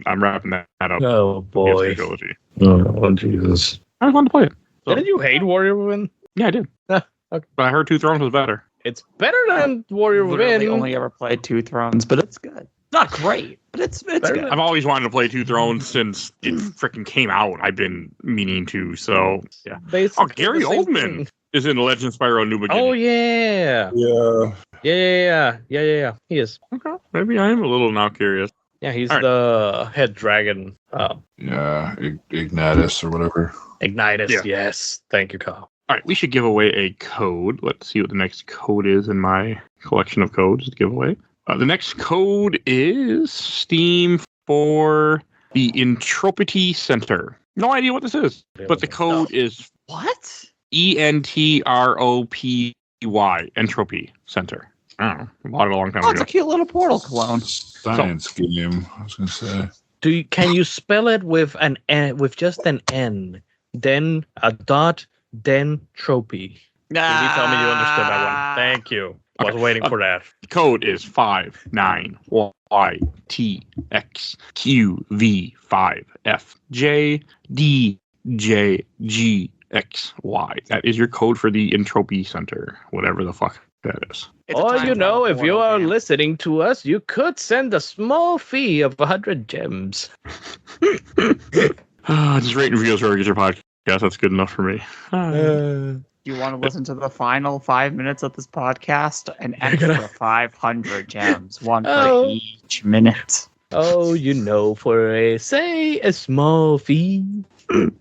I'm wrapping that up. Oh PS2 boy. trilogy. Oh Jesus. I wanted to play it. So, Didn't you hate Warrior Women? yeah, I did. Okay. But I heard Two Thrones was better. It's better than Warrior Literally Within. only ever played Two Thrones, but it's good. Not great, but it's Better good. than- I've always wanted to play Two Thrones since it freaking came out. I've been meaning to, so yeah. Basically Oh, Gary the same Oldman thing. is in Legend of Spyro New Beginning. Oh yeah. Yeah. He is. Okay. Maybe I am a little now curious. Yeah, he's All right. the head dragon. Yeah. Ignitus or whatever. Ignitus. Yeah. Yes. Thank you, Kyle. All right, we should give away a code. Let's see what the next code is in my collection of codes to give away. The next code is Steam for the Entropy Center. No idea what this is, but the code is What? ENTROPY, Entropy Center. I don't know. I bought it a long time Oh, it's ago. a cute little portal clone. Science game, I was going to say. Can you spell it with an N, with just an N, then a dot, then tropy? Can you tell me you understood that one? Thank you. I was waiting for that. The code is 59YTXQV5FJDJGXY. That is your code for the Entropy Center, whatever the fuck that is. It's a Or time you know, travel if you portal are game. listening to us, you could send a small fee of 100 gems. Just rate and review us wherever you get your podcast. That's good enough for me. You want to listen to the final 5 minutes of this podcast? An extra 500 gems, one Oh. for each minute. Oh, you know, for a small fee.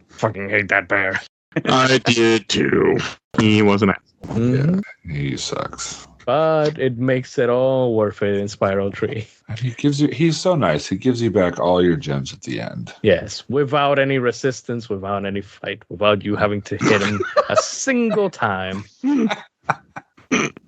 Fucking hate that bear. I did too. He wasn't asked. Mhm. He sucks. But it makes it all worth it in Spyro 3. And he's so nice. He gives you back all your gems at the end. Yes, without any resistance, without any fight, without you having to hit him a single time.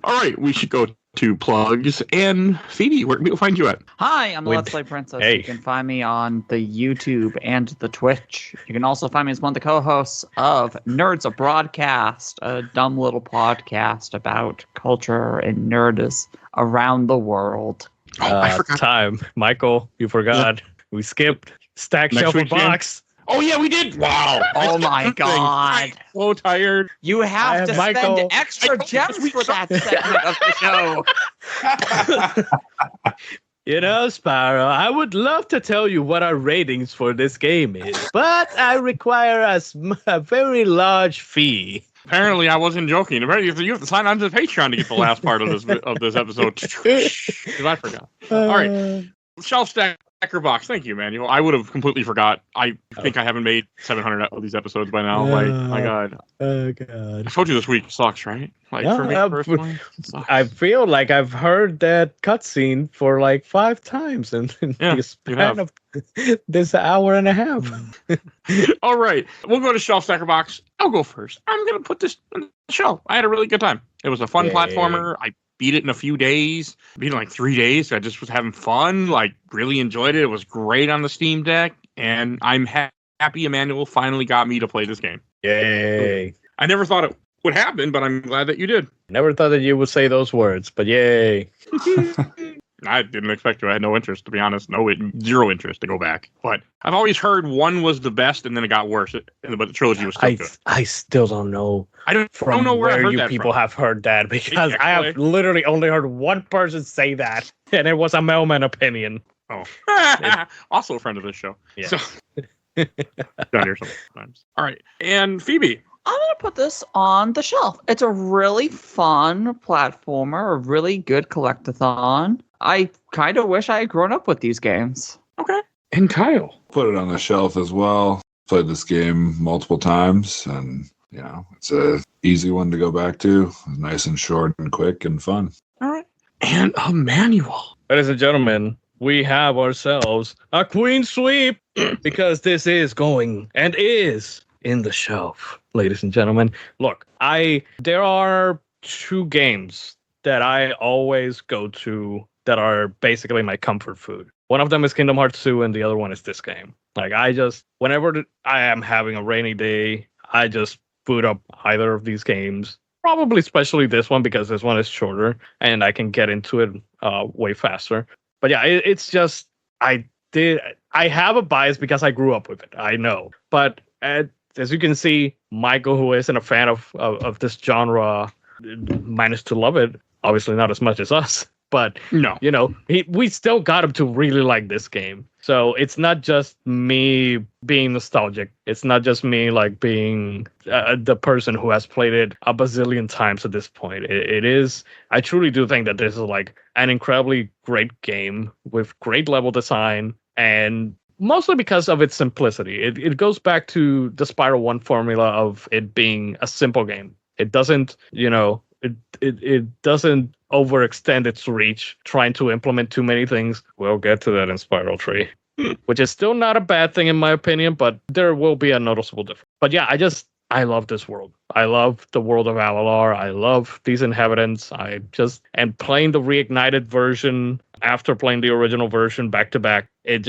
All right, we should go to plugs. And Phoebe, where can people find you at? Hi, I'm the With- Let's Play Princess. Hey. You can find me on the YouTube and the Twitch. You can also find me as one of the co-hosts of Nerds a Broadcast, a dumb little podcast about culture and nerds around the world. Oh, I forgot. Time. Michael, you forgot. We skipped Stack Next Shuffle week, Jim? Box. Oh, yeah, we did. Wow. Oh my God. I'm so tired. You I have have to Michael. spend extra gems for that segment of the show. You know, Spyro, I would love to tell you what our ratings for this game is, but I require a very large fee. Apparently, I wasn't joking. Apparently, you have to sign on to Patreon to get the last part of this episode. Because I forgot. All right. Shelf Stacker Box. Thank you, Manuel. I would have completely forgot. I think I haven't made 700 of these episodes by now. Like, my God. Oh, God. I told you this week sucks, right? Like, Yeah, for me personally, it sucks. I feel like I've heard that cutscene for like 5 times in Yeah, the you span have. of this hour and a half. All right. We'll go to Shelf Stacker Box. I'll go first. I'm going to put this on the shelf. I had a really good time. It was a fun Yay. platformer. I beat it in a few days. Beat it in like 3 days. I just was having fun. Like, really enjoyed it. It was great on the Steam Deck. And I'm happy Emanuel finally got me to play this game. Yay. I never thought it would happen, but I'm glad that you did. Never thought that you would say those words, but yay. I didn't expect to. I had no interest, to be honest. Zero interest to go back. But I've always heard 1 was the best, and then it got worse. But the trilogy was still good. I still don't know I don't from know where I heard you that people from. have heard that, because I have Actually- literally only heard one person say that, and it was a mailman opinion. Oh, also a friend of this show. Yeah. So, down here sometimes. All right, and Phoebe. I'm going to put this on the shelf. It's a really fun platformer, a really good collectathon. I kind of wish I had grown up with these games. Okay, and Kyle. Put it on the shelf as well. Played this game multiple times, and it's a easy one to go back to. Nice and short and quick and fun. All right, and Emanuel. Ladies and gentlemen, we have ourselves a queen sweep, because this is going and is in the shelf, ladies and gentlemen. Look, there are 2 games that I always go to that are basically my comfort food. One of them is Kingdom Hearts 2, and the other one is this game. Like, whenever I am having a rainy day, I just boot up either of these games. Probably especially this one, because this one is shorter and I can get into it way faster. But yeah, it's just, I have a bias because I grew up with it. I know. But as you can see, Michael, who isn't a fan of this genre, managed to love it. Obviously, not as much as us. But, No. We still got him to really like this game. So it's not just me being nostalgic. It's not just me like being the person who has played it a bazillion times at this point. It is. I truly do think that this is like an incredibly great game with great level design, and mostly because of its simplicity. It goes back to the Spyro 1 formula of it being a simple game. It doesn't, it doesn't overextend its reach trying to implement too many things. We'll get to that in Spyro 3, which is still not a bad thing in my opinion, but there will be a noticeable difference. But yeah, I love this world. I love the world of Avalar. I love these inhabitants. And playing the reignited version after playing the original version back to back, it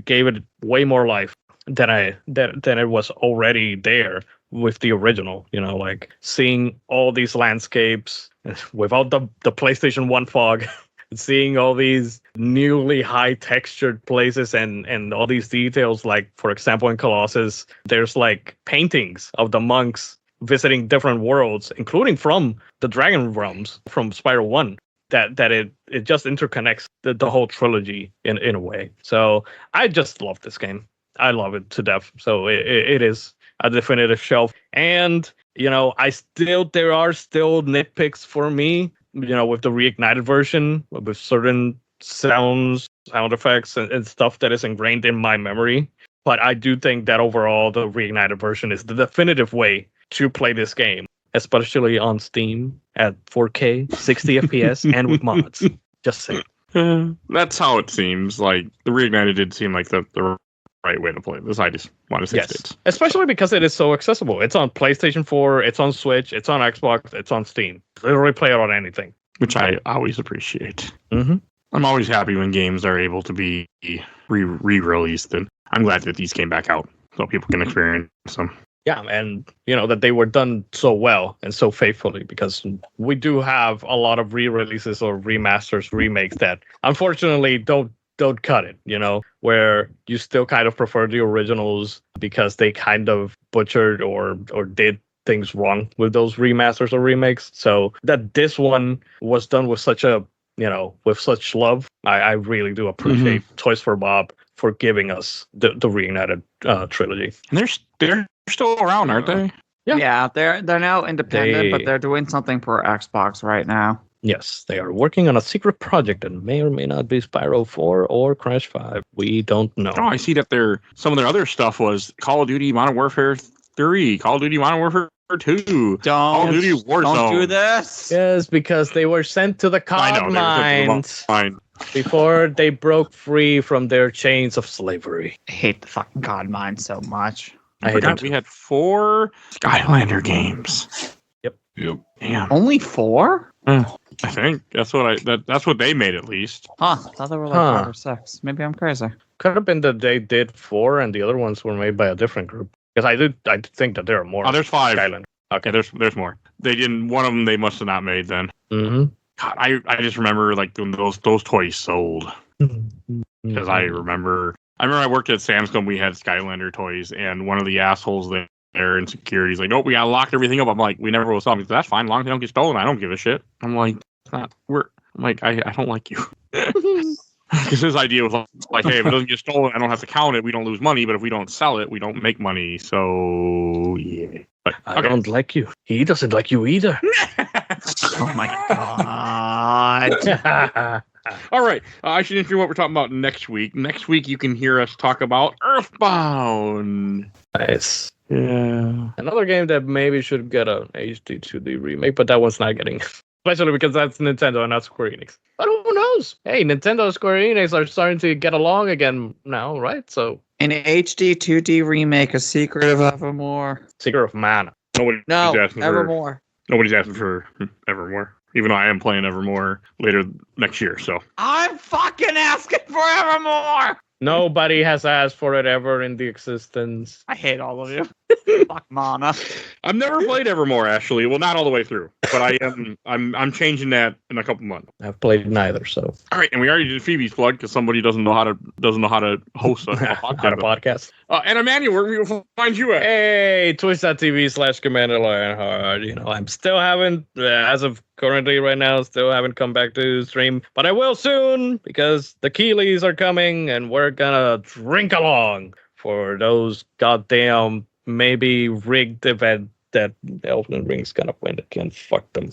gave it way more life than it was already there with the original. Like seeing all these landscapes without the PlayStation 1 fog, seeing all these newly high textured places and all these details. Like, for example, in Colossus, there's like paintings of the monks visiting different worlds, including from the Dragon Realms from Spyro 1. That it just interconnects the whole trilogy in a way. So I just love this game. I love it to death. So it is a definitive shelf. And, there are still nitpicks for me, with the reignited version, with certain sound effects and stuff that is ingrained in my memory. But I do think that overall, the reignited version is the definitive way to play this game, especially on Steam at 4K, 60 FPS, and with mods. Just saying. That's how it seems. Like, the reignited did seem like the right way to play this. I just want to say yes, especially because it is so accessible. It's on PlayStation 4, it's on Switch, it's on Xbox, it's on Steam. Literally play it on anything, which I always appreciate. Mm-hmm. I'm always happy when games are able to be re-released, and I'm glad that these came back out so people can experience them. Yeah, and that they were done so well and so faithfully, because we do have a lot of re-releases or remasters, remakes that unfortunately don't cut it, where you still kind of prefer the originals because they kind of butchered or did things wrong with those remasters or remakes. So that this one was done with such with such love, I really do appreciate Toys for Bob for giving us the reignited trilogy. And they're still around, aren't they? Yeah, they're now independent, but they're doing something for Xbox right now. Yes, they are working on a secret project that may or may not be Spyro 4 or Crash 5. We don't know. Oh, I see that some of their other stuff was Call of Duty Modern Warfare 3, Call of Duty Modern Warfare 2, Call of Duty Warzone. Don't do this. Yes, because they were sent to the cod mines before they broke free from their chains of slavery. I hate the fucking cod mine so much. I forgot we had 4 Skylander games. Yep. Damn. Only 4? I think that's what they made at least. Huh? I thought there were like 5 or 6. Maybe I'm crazy. Could have been that they did 4 and the other ones were made by a different group. Because I think that there are more. Oh, there's 5. Skylander. Okay, there's more. They didn't. One of them they must have not made then. Mm-hmm. God, I just remember like when those toys sold, because I remember I worked at Sam's Club. We had Skylander toys, and one of the assholes there in security is like, "Nope, we gotta lock everything up." I'm like, "We never will sell them." That's fine, as long as they don't get stolen. I don't give a shit. I'm like, I don't like you. Because his idea was like, hey, if it doesn't get stolen, I don't have to count it. We don't lose money, but if we don't sell it, we don't make money. So yeah. But, I don't like you. He doesn't like you either. Oh my god. All right. I should introduce what we're talking about next week. Next week, you can hear us talk about Earthbound. Nice. Yeah. Another game that maybe should get an HD 2D remake, but that one's not getting. Especially because that's Nintendo and not Square Enix. But who knows? Hey, Nintendo and Square Enix are starting to get along again now, right? So An HD 2D remake of Secret of Evermore. Secret of Mana. Evermore. Nobody's asking for Evermore. Even though I am playing Evermore later next year, so. I'm fucking asking for Evermore! Nobody has asked for it ever in the existence. I hate all of you. Fuck mana. I've never played Evermore, actually. Well, not all the way through, but I am. I'm changing that in a couple months. I've played neither, so All right, and we already did Phoebe's plug because somebody doesn't know how to host a podcast. And Emanuel, where we will find you at? Hey, twitch.tv/Commander Lionheart. I'm still haven't, as of currently right now, still haven't come back to stream, but I will soon because the Keeleys are coming and we're gonna drink along for those goddamn maybe rigged event that Elden Ring's gonna win. Again, fuck them.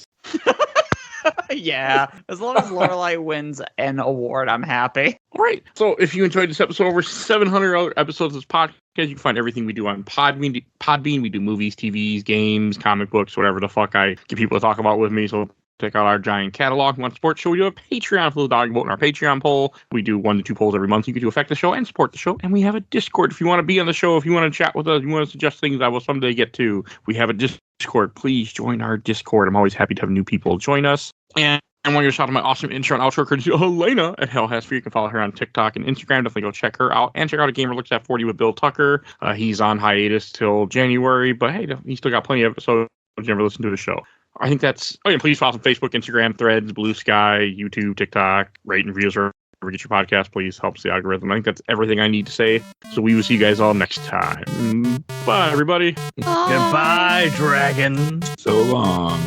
Yeah, as long as Lorelai wins an award, I'm happy. All right. So if you enjoyed this episode, over 700 other episodes of this podcast, you can find everything we do on Podbean. We do movies, TVs, games, comic books, whatever the fuck I get people to talk about with me. So check out our giant catalog. One sports show. We do a Patreon for the dog vote in our Patreon poll. We do 1 to 2 polls every month. You can do affect the show and support the show. And we have a Discord if you want to be on the show. If you want to chat with us, you want to suggest things I will someday get to. We have a Discord. Please join our Discord. I'm always happy to have new people join us. And I want to shout out my awesome intro and outro courtesy Elena at Hell Has Fear. You can follow her on TikTok and Instagram. Definitely go check her out. And check out A Gamer Looks at 40 with Bill Tucker. He's on hiatus till January, but hey, he's still got plenty of episodes. You never listen to the show. I think that's... Oh, yeah, please follow us on Facebook, Instagram, Threads, Blue Sky, YouTube, TikTok, rate and reviews, or wherever you get your podcast. Please helps the algorithm. I think that's everything I need to say. So we will see you guys all next time. Bye, everybody. Goodbye, dragon. So long.